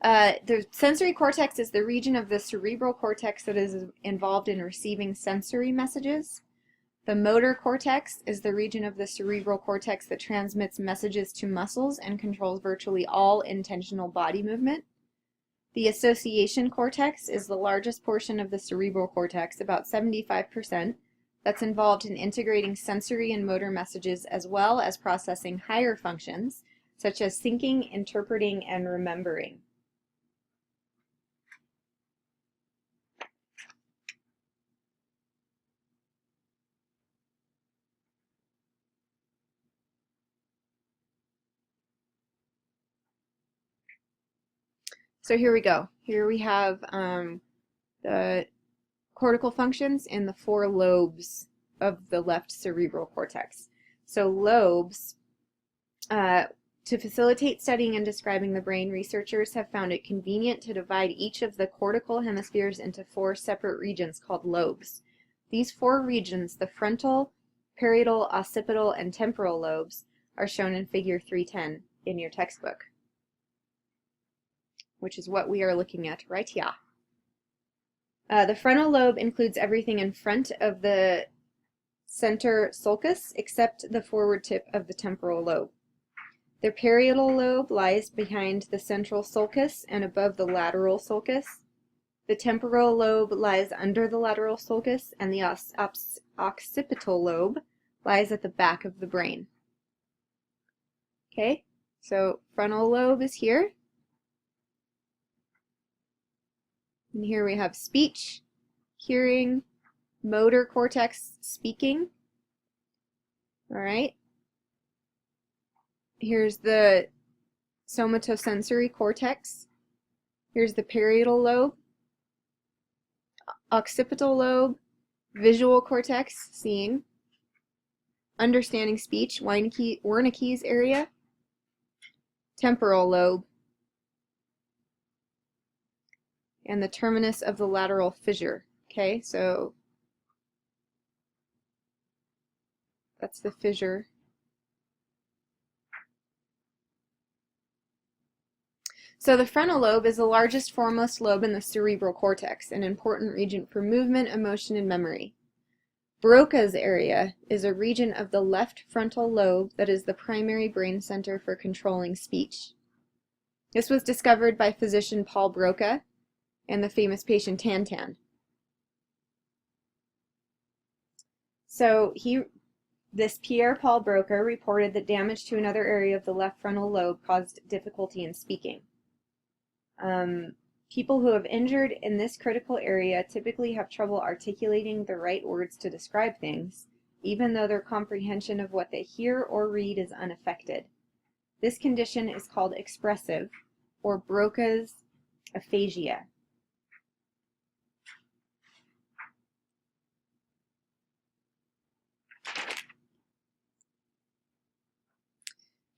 the sensory cortex is the region of the cerebral cortex that is involved in receiving sensory messages. The motor cortex is the region of the cerebral cortex that transmits messages to muscles and controls virtually all intentional body movement. The association cortex is the largest portion of the cerebral cortex, about 75%, that's involved in integrating sensory and motor messages as well as processing higher functions, such as thinking, interpreting, and remembering. So here we go. Here we have the cortical functions in the four lobes of the left cerebral cortex. So lobes, to facilitate studying and describing the brain, researchers have found it convenient to divide each of the cortical hemispheres into four separate regions called lobes. These four regions, the frontal, parietal, occipital, and temporal lobes, are shown in figure 310 in your textbook, which is what we are looking at right here. The frontal lobe includes everything in front of the center sulcus except the forward tip of the temporal lobe. The parietal lobe lies behind the central sulcus and above the lateral sulcus. The temporal lobe lies under the lateral sulcus, and the occipital lobe lies at the back of the brain. Okay, so frontal lobe is here. And here we have speech, hearing, motor cortex, speaking. All right. Here's the somatosensory cortex. Here's the parietal lobe, occipital lobe, visual cortex, seeing, understanding speech, Wernicke's area, temporal lobe, and the terminus of the lateral fissure. Okay, so that's the fissure. So the frontal lobe is the largest foremost lobe in the cerebral cortex, an important region for movement, emotion, and memory. Broca's area is a region of the left frontal lobe that is the primary brain center for controlling speech. This was discovered by physician Paul Broca and the famous patient Tantan. So this Pierre Paul Broca reported that damage to another area of the left frontal lobe caused difficulty in speaking. People who have injured in this critical area typically have trouble articulating the right words to describe things, even though their comprehension of what they hear or read is unaffected. This condition is called expressive, or Broca's aphasia.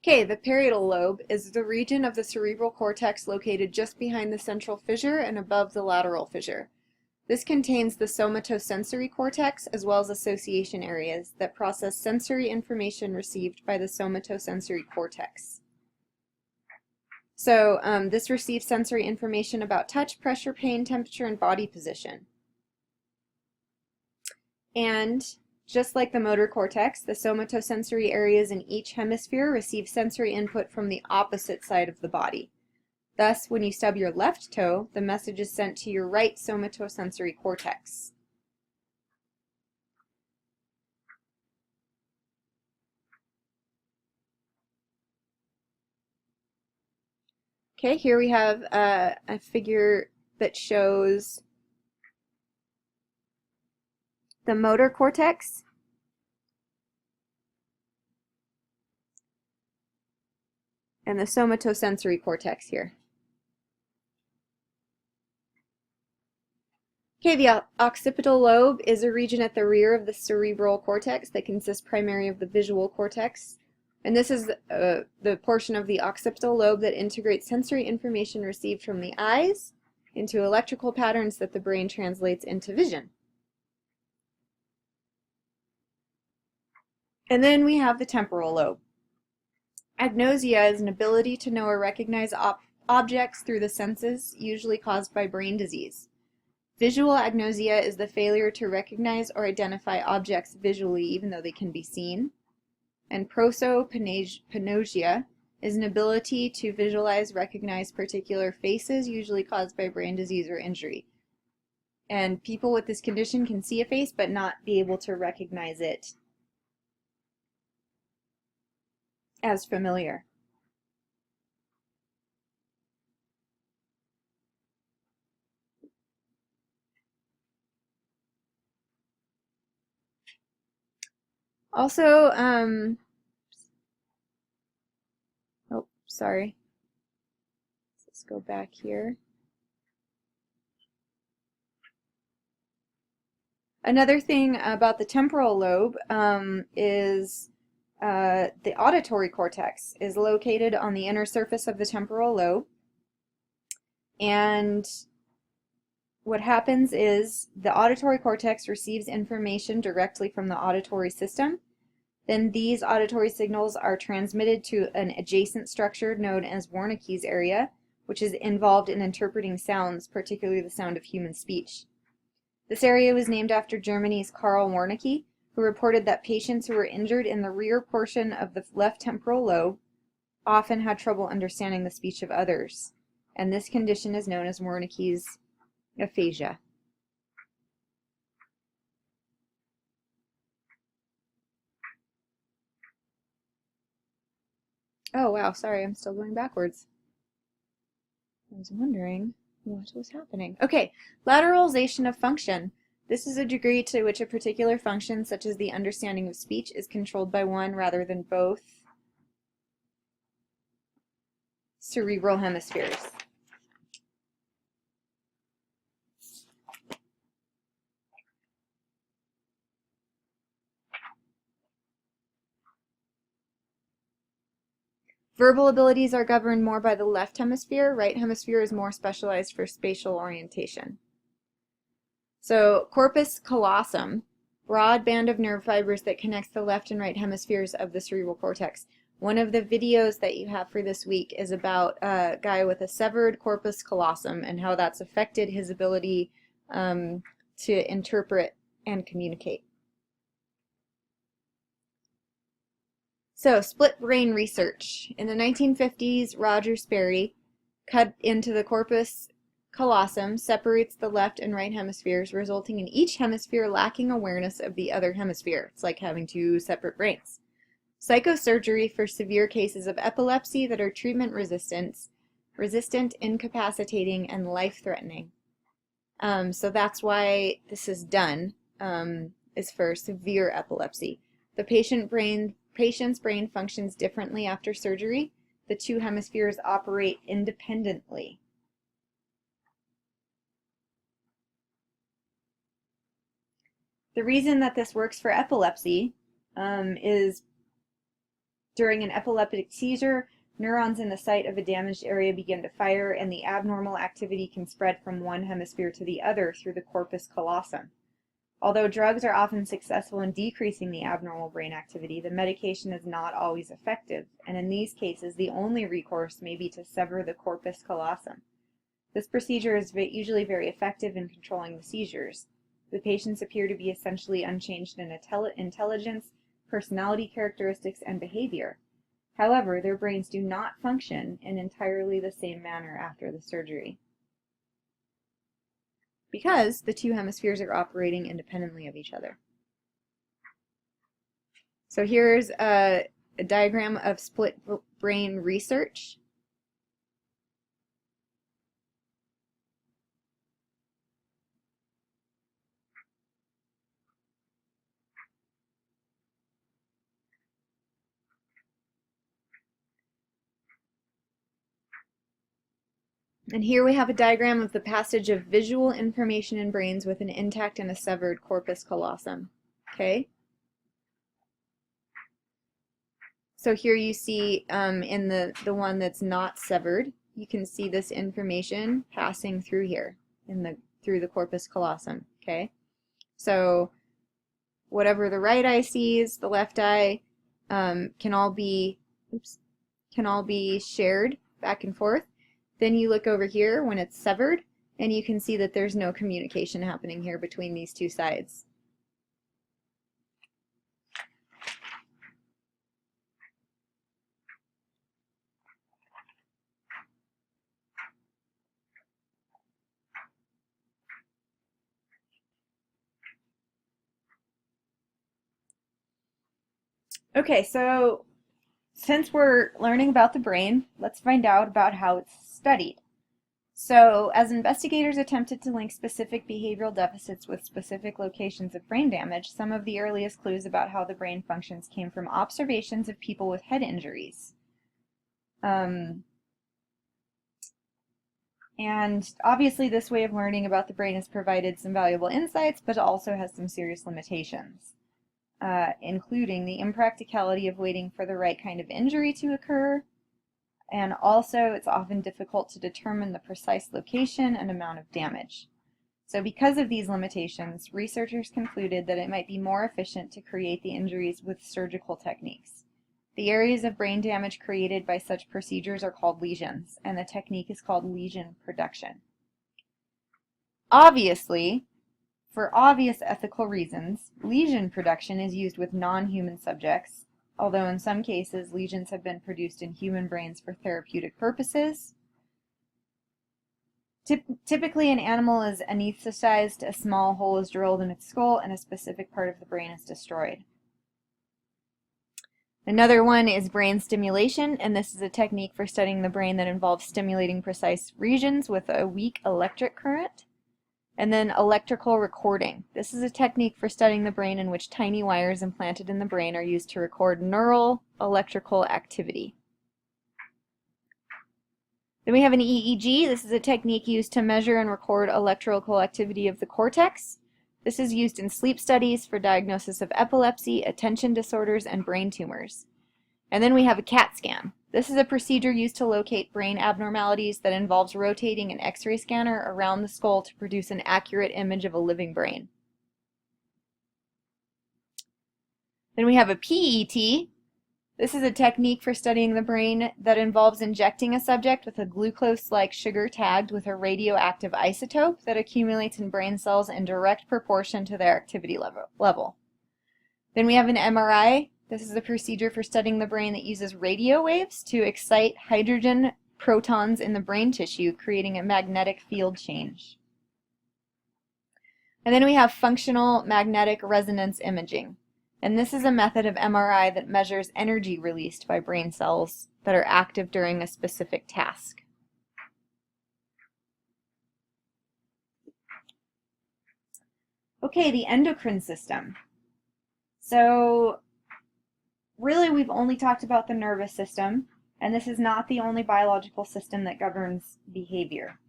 Okay, the parietal lobe is the region of the cerebral cortex located just behind the central fissure and above the lateral fissure. This contains the somatosensory cortex as well as association areas that process sensory information received by the somatosensory cortex. So this receives sensory information about touch, pressure, pain, temperature, and body position. And just like the motor cortex, the somatosensory areas in each hemisphere receive sensory input from the opposite side of the body. Thus, when you stub your left toe, the message is sent to your right somatosensory cortex. Okay, here we have a figure that shows the motor cortex and the somatosensory cortex here. Okay, the occipital lobe is a region at the rear of the cerebral cortex that consists primarily of the visual cortex. And this is the portion of the occipital lobe that integrates sensory information received from the eyes into electrical patterns that the brain translates into vision. And then we have the temporal lobe. Agnosia is an ability to know or recognize objects through the senses, usually caused by brain disease. Visual agnosia is the failure to recognize or identify objects visually even though they can be seen. And prosopagnosia is an ability to visualize, recognize particular faces, usually caused by brain disease or injury. And people with this condition can see a face but not be able to recognize it as familiar. Also, oh, sorry. Let's go back here. Another thing about the temporal lobe is the auditory cortex is located on the inner surface of the temporal lobe. And what happens is the auditory cortex receives information directly from the auditory system. Then these auditory signals are transmitted to an adjacent structure known as Wernicke's area, which is involved in interpreting sounds, particularly the sound of human speech. This area was named after Germany's Karl Wernicke, who reported that patients who were injured in the rear portion of the left temporal lobe often had trouble understanding the speech of others. And this condition is known as Wernicke's aphasia. Oh wow, sorry, I'm still going backwards. I was wondering what was happening. Okay, lateralization of function. This is a degree to which a particular function, such as the understanding of speech, is controlled by one rather than both cerebral hemispheres. Verbal abilities are governed more by the left hemisphere. Right hemisphere is more specialized for spatial orientation. So corpus callosum, broad band of nerve fibers that connects the left and right hemispheres of the cerebral cortex. One of the videos that you have for this week is about a guy with a severed corpus callosum and how that's affected his ability to interpret and communicate. So, split brain research. In the 1950s, Roger Sperry cut into the corpus callosum, separates the left and right hemispheres, resulting in each hemisphere lacking awareness of the other hemisphere. It's like having two separate brains. Psychosurgery for severe cases of epilepsy that are treatment resistant, incapacitating, and life-threatening. So that's why this is done, is for severe epilepsy. The patient's brain functions differently after surgery. The two hemispheres operate independently. The reason that this works for epilepsy is during an epileptic seizure, neurons in the site of a damaged area begin to fire, and the abnormal activity can spread from one hemisphere to the other through the corpus callosum. Although drugs are often successful in decreasing the abnormal brain activity, the medication is not always effective, and in these cases, the only recourse may be to sever the corpus callosum. This procedure is usually very effective in controlling the seizures. The patients appear to be essentially unchanged in intelligence, personality characteristics, and behavior. However, their brains do not function in entirely the same manner after the surgery, because the two hemispheres are operating independently of each other. So here's a diagram of split brain research. And here we have a diagram of the passage of visual information in brains with an intact and a severed corpus callosum. Okay? So here you see in the one that's not severed, you can see this information passing through here, through the corpus callosum. Okay? So whatever the right eye sees, the left eye can all be shared back and forth. Then you look over here when it's severed, and you can see that there's no communication happening here between these two sides. Okay, so since we're learning about the brain, let's find out about how it's studied. So, as investigators attempted to link specific behavioral deficits with specific locations of brain damage, some of the earliest clues about how the brain functions came from observations of people with head injuries. And obviously this way of learning about the brain has provided some valuable insights, but also has some serious limitations, including the impracticality of waiting for the right kind of injury to occur, and also it's often difficult to determine the precise location and amount of damage. So because of these limitations, researchers concluded that it might be more efficient to create the injuries with surgical techniques. The areas of brain damage created by such procedures are called lesions, and the technique is called lesion production. Obviously, for obvious ethical reasons, lesion production is used with non-human subjects, although in some cases lesions have been produced in human brains for therapeutic purposes. Typically, an animal is anesthetized, a small hole is drilled in its skull, and a specific part of the brain is destroyed. Another one is brain stimulation, and this is a technique for studying the brain that involves stimulating precise regions with a weak electric current. And then electrical recording. This is a technique for studying the brain in which tiny wires implanted in the brain are used to record neural electrical activity. Then we have an EEG. This is a technique used to measure and record electrical activity of the cortex. This is used in sleep studies for diagnosis of epilepsy, attention disorders, and brain tumors. And then we have a CAT scan. This is a procedure used to locate brain abnormalities that involves rotating an X-ray scanner around the skull to produce an accurate image of a living brain. Then we have a PET. This is a technique for studying the brain that involves injecting a subject with a glucose-like sugar tagged with a radioactive isotope that accumulates in brain cells in direct proportion to their activity level. Then we have an MRI. This is a procedure for studying the brain that uses radio waves to excite hydrogen protons in the brain tissue, creating a magnetic field change. And then we have functional magnetic resonance imaging. And this is a method of MRI that measures energy released by brain cells that are active during a specific task. Okay, the endocrine system. So really we've only talked about the nervous system, and this is not the only biological system that governs behavior.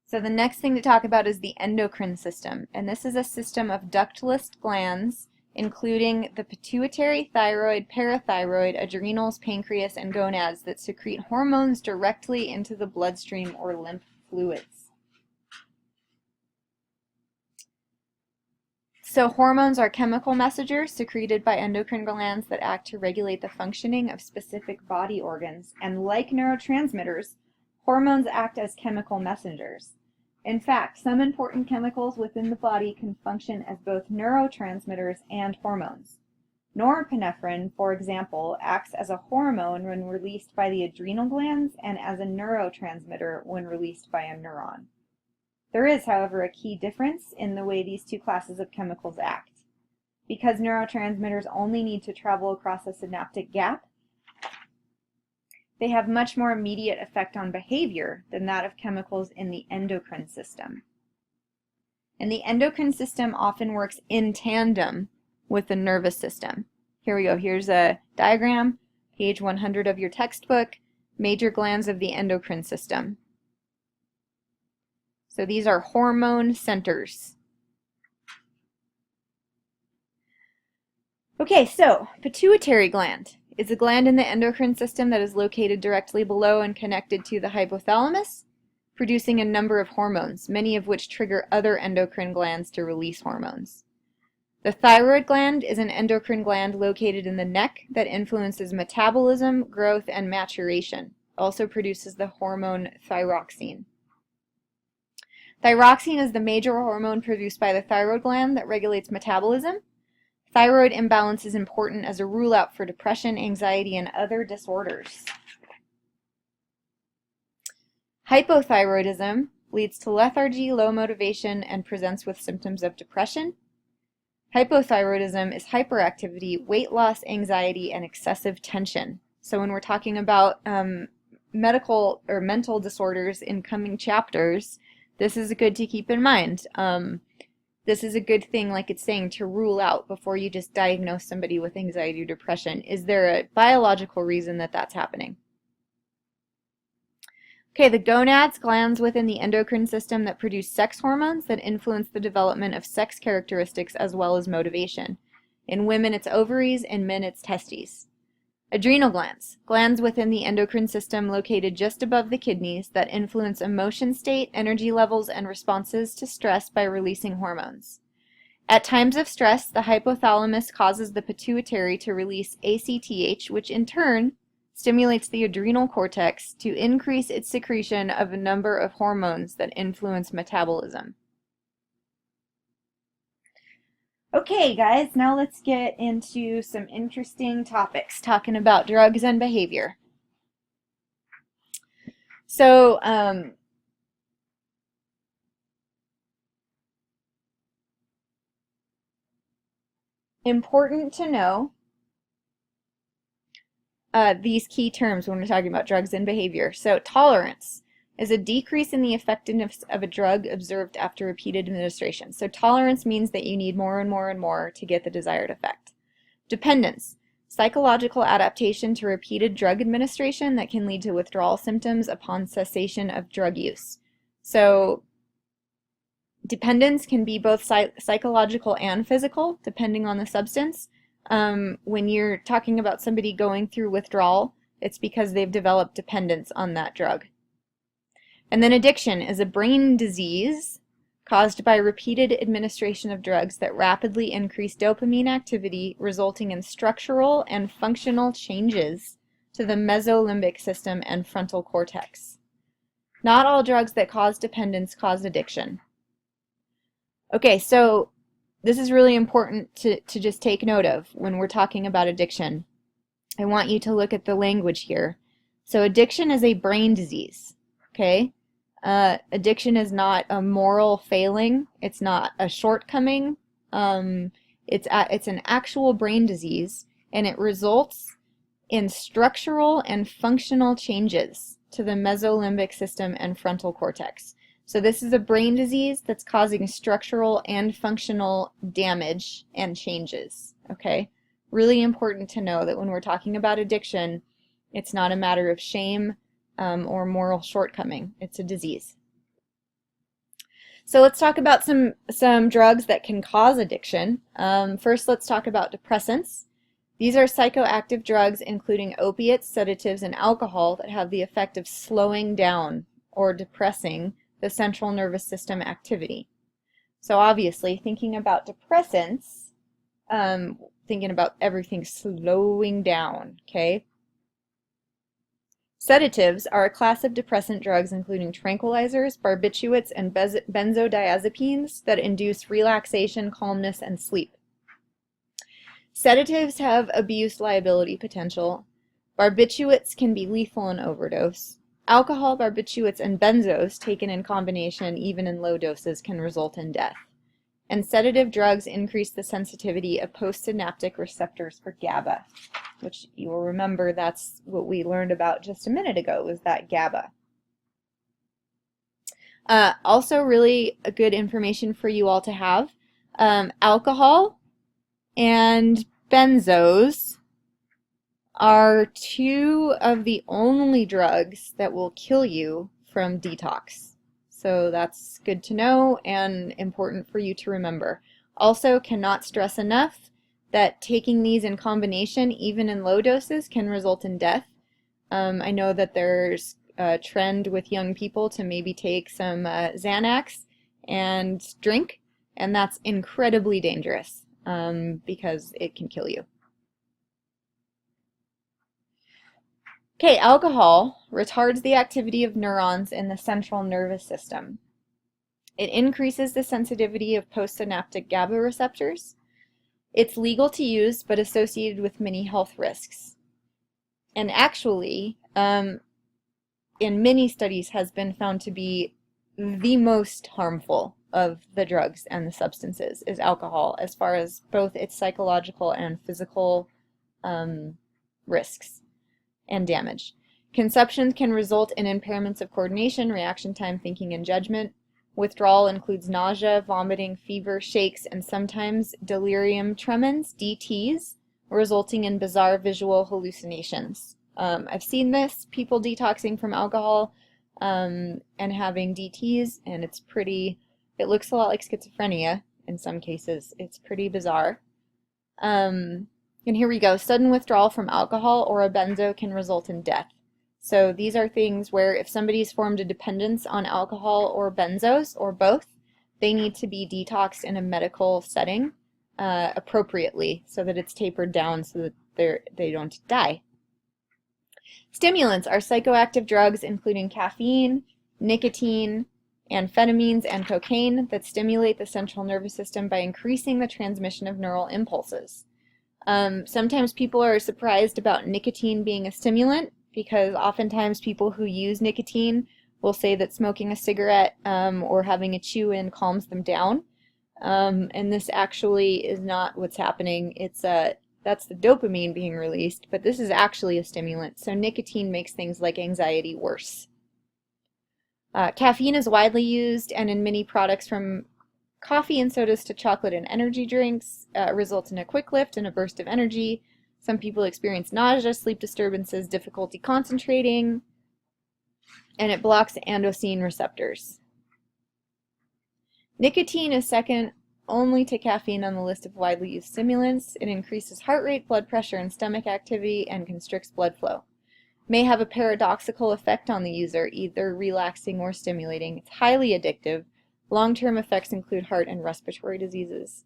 So the next thing to talk about is the endocrine system, and this is a system of ductless glands including the pituitary, thyroid, parathyroid, adrenals, pancreas, and gonads that secrete hormones directly into the bloodstream or lymph fluids. So hormones are chemical messengers secreted by endocrine glands that act to regulate the functioning of specific body organs, and like neurotransmitters, hormones act as chemical messengers. In fact, some important chemicals within the body can function as both neurotransmitters and hormones. Norepinephrine, for example, acts as a hormone when released by the adrenal glands and as a neurotransmitter when released by a neuron. There is, however, a key difference in the way these two classes of chemicals act. Because neurotransmitters only need to travel across a synaptic gap, they have much more immediate effect on behavior than that of chemicals in the endocrine system. And the endocrine system often works in tandem with the nervous system. Here we go. Here's a diagram, page 100 of your textbook, major glands of the endocrine system. So these are hormone centers. Okay, so pituitary gland is a gland in the endocrine system that is located directly below and connected to the hypothalamus, producing a number of hormones, many of which trigger other endocrine glands to release hormones. The thyroid gland is an endocrine gland located in the neck that influences metabolism, growth, and maturation. It also produces the hormone thyroxine. Thyroxine is the major hormone produced by the thyroid gland that regulates metabolism. Thyroid imbalance is important as a rule-out for depression, anxiety, and other disorders. Hypothyroidism leads to lethargy, low motivation, and presents with symptoms of depression. Hypothyroidism is hyperactivity, weight loss, anxiety, and excessive tension. So when we're talking about medical or mental disorders in coming chapters, this is good to keep in mind. This is a good thing, like it's saying, to rule out before you just diagnose somebody with anxiety or depression. Is there a biological reason that that's happening? Okay, the gonads, glands within the endocrine system that produce sex hormones that influence the development of sex characteristics as well as motivation. In women, it's ovaries, in men, it's testes. Adrenal glands, glands within the endocrine system located just above the kidneys that influence emotion state, energy levels, and responses to stress by releasing hormones. At times of stress, the hypothalamus causes the pituitary to release ACTH, which in turn stimulates the adrenal cortex to increase its secretion of a number of hormones that influence metabolism. Okay, guys, now let's get into some interesting topics, talking about drugs and behavior. So, important to know these key terms when we're talking about drugs and behavior. So, tolerance is a decrease in the effectiveness of a drug observed after repeated administration. So tolerance means that you need more and more and more to get the desired effect. Dependence, psychological adaptation to repeated drug administration that can lead to withdrawal symptoms upon cessation of drug use. So dependence can be both psychological and physical, depending on the substance. When you're talking about somebody going through withdrawal, It's because they've developed dependence on that drug. And then addiction is a brain disease caused by repeated administration of drugs that rapidly increase dopamine activity, resulting in structural and functional changes to the mesolimbic system and frontal cortex. Not all drugs that cause dependence cause addiction. Okay, so this is really important to just take note of when we're talking about addiction. I want you to look at the language here. So addiction is a brain disease, okay? Addiction is not a moral failing. It's not a shortcoming. It's an actual brain disease, and it results in structural and functional changes to the mesolimbic system and frontal cortex. So this is a brain disease that's causing structural and functional damage and changes, okay? Really important to know that when we're talking about addiction, it's not a matter of shame or moral shortcoming. It's a disease. So let's talk about some drugs that can cause addiction. First, let's talk about depressants. These are psychoactive drugs including opiates, sedatives, and alcohol that have the effect of slowing down or depressing the central nervous system activity. So obviously, thinking about depressants, thinking about everything slowing down, okay? Sedatives are a class of depressant drugs including tranquilizers, barbiturates, and benzodiazepines that induce relaxation, calmness, and sleep. Sedatives have abuse liability potential. Barbiturates can be lethal in overdose. Alcohol, barbiturates, and benzos taken in combination, even in low doses, can result in death. And sedative drugs increase the sensitivity of postsynaptic receptors for GABA, which you will remember that's what we learned about just a minute ago, was that GABA. Also really good information for you all to have. Alcohol and benzos are two of the only drugs that will kill you from detox. So that's good to know and important for you to remember. Also, cannot stress enough that taking these in combination, even in low doses, can result in death. I know that there's a trend with young people to maybe take some Xanax and drink, and that's incredibly dangerous because it can kill you. Okay, alcohol retards the activity of neurons in the central nervous system. It increases the sensitivity of postsynaptic GABA receptors. It's legal to use, but associated with many health risks. And actually, in many studies, has been found to be the most harmful of the drugs and the substances is alcohol, as far as both its psychological and physical risks and damage. Consumption can result in impairments of coordination, reaction time, thinking, and judgment. Withdrawal includes nausea, vomiting, fever, shakes, and sometimes delirium tremens, DTs, resulting in bizarre visual hallucinations. I've seen this, people detoxing from alcohol and having DTs, and it looks a lot like schizophrenia in some cases. It's pretty bizarre. And here we go. Sudden withdrawal from alcohol or a benzo can result in death. So these are things where if somebody's formed a dependence on alcohol or benzos or both, they need to be detoxed in a medical setting appropriately so that it's tapered down so that they don't die. Stimulants are psychoactive drugs including caffeine, nicotine, amphetamines, and cocaine that stimulate the central nervous system by increasing the transmission of neural impulses. Sometimes people are surprised about nicotine being a stimulant because oftentimes people who use nicotine will say that smoking a cigarette or having a chew-in calms them down. And this actually is not what's happening. That's the dopamine being released, but this is actually a stimulant. So nicotine makes things like anxiety worse. Caffeine is widely used and in many products from coffee and sodas to chocolate and energy drinks results in a quick lift and a burst of energy. Some people experience nausea, sleep disturbances, difficulty concentrating, and it blocks androstenedione receptors. Nicotine is second only to caffeine on the list of widely used stimulants. It increases heart rate, blood pressure, and stomach activity and constricts blood flow. may have a paradoxical effect on the user, either relaxing or stimulating. It's highly addictive. Long-term effects include heart and respiratory diseases.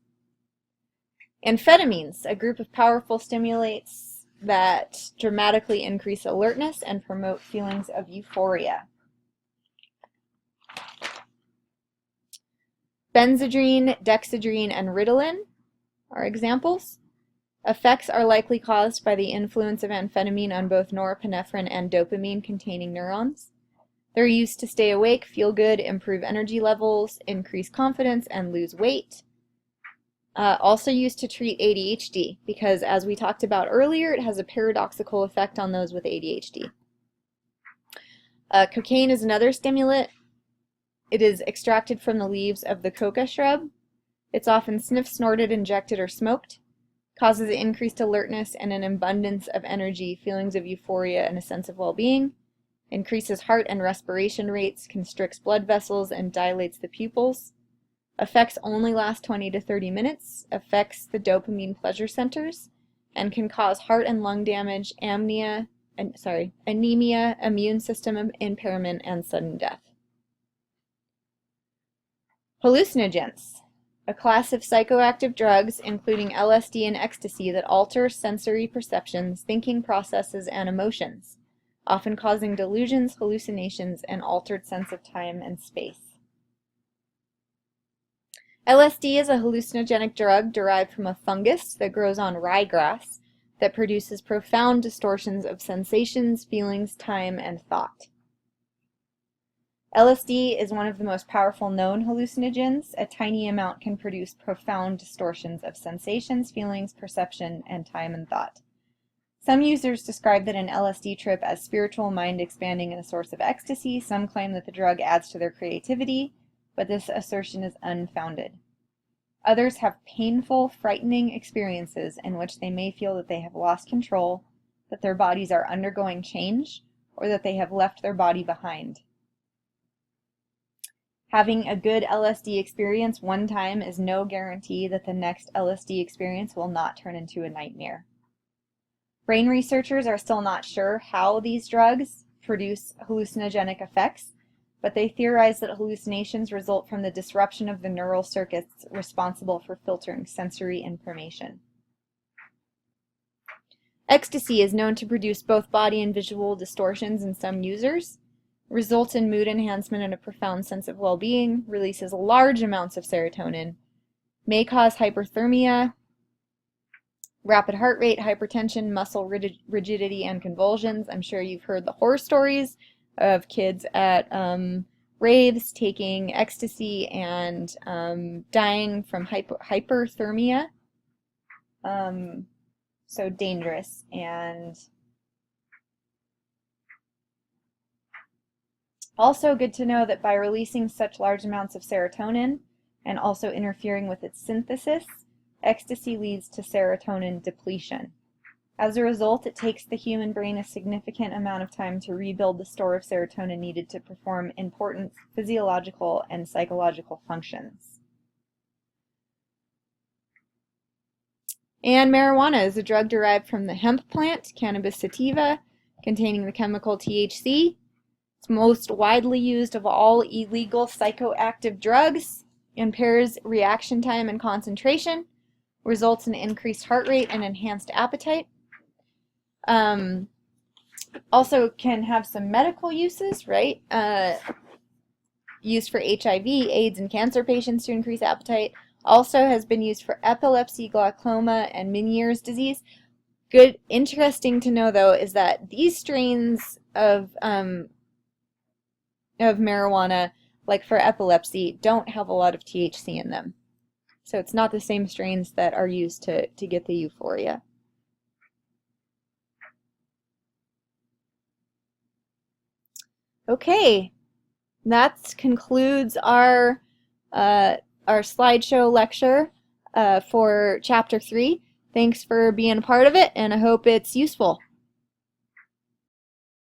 Amphetamines, a group of powerful stimulants that dramatically increase alertness and promote feelings of euphoria. Benzedrine, dexedrine, and Ritalin are examples. Effects are likely caused by the influence of amphetamine on both norepinephrine and dopamine-containing neurons. They're used to stay awake, feel good, improve energy levels, increase confidence, and lose weight. Also used to treat ADHD, because as we talked about earlier, it has a paradoxical effect on those with ADHD. Cocaine is another stimulant. It is extracted from the leaves of the coca shrub. It's often sniffed, snorted, injected, or smoked. Causes increased alertness and an abundance of energy, feelings of euphoria, and a sense of well-being. Increases heart and respiration rates, constricts blood vessels, and dilates the pupils. Effects only last 20 to 30 minutes, affects the dopamine pleasure centers, and can cause heart and lung damage, anemia, immune system impairment, and sudden death. Hallucinogens, a class of psychoactive drugs, including LSD and ecstasy, that alter sensory perceptions, thinking processes, and emotions, often causing delusions, hallucinations, and altered sense of time and space. LSD is a hallucinogenic drug derived from a fungus that grows on ryegrass that produces profound distortions of sensations, feelings, time, and thought. LSD is one of the most powerful known hallucinogens. A tiny amount can produce profound distortions of sensations, feelings, perception, and time and thought. Some users describe that an LSD trip as spiritual, mind-expanding, and a source of ecstasy. Some claim that the drug adds to their creativity, but this assertion is unfounded. Others have painful, frightening experiences in which they may feel that they have lost control, that their bodies are undergoing change, or that they have left their body behind. Having a good LSD experience one time is no guarantee that the next LSD experience will not turn into a nightmare. Brain researchers are still not sure how these drugs produce hallucinogenic effects, but they theorize that hallucinations result from the disruption of the neural circuits responsible for filtering sensory information. Ecstasy is known to produce both body and visual distortions in some users, results in mood enhancement and a profound sense of well-being, releases large amounts of serotonin, may cause hyperthermia, rapid heart rate, hypertension, muscle rigidity, and convulsions. I'm sure you've heard the horror stories of kids at raves taking ecstasy and dying from hyperthermia. So dangerous. And also good to know that by releasing such large amounts of serotonin and also interfering with its synthesis, ecstasy leads to serotonin depletion. As a result, it takes the human brain a significant amount of time to rebuild the store of serotonin needed to perform important physiological and psychological functions. And marijuana is a drug derived from the hemp plant, Cannabis sativa, containing the chemical THC. It's most widely used of all illegal psychoactive drugs, impairs reaction time and concentration, results in increased heart rate and enhanced appetite. Also can have some medical uses, right? Used for HIV, AIDS, and cancer patients to increase appetite. Also has been used for epilepsy, glaucoma, and Meniere's disease. Good, interesting to know though is that these strains of marijuana, like for epilepsy, don't have a lot of THC in them. So it's not the same strains that are used to get the euphoria. Okay, that concludes our slideshow lecture for Chapter 3. Thanks for being a part of it, and I hope it's useful.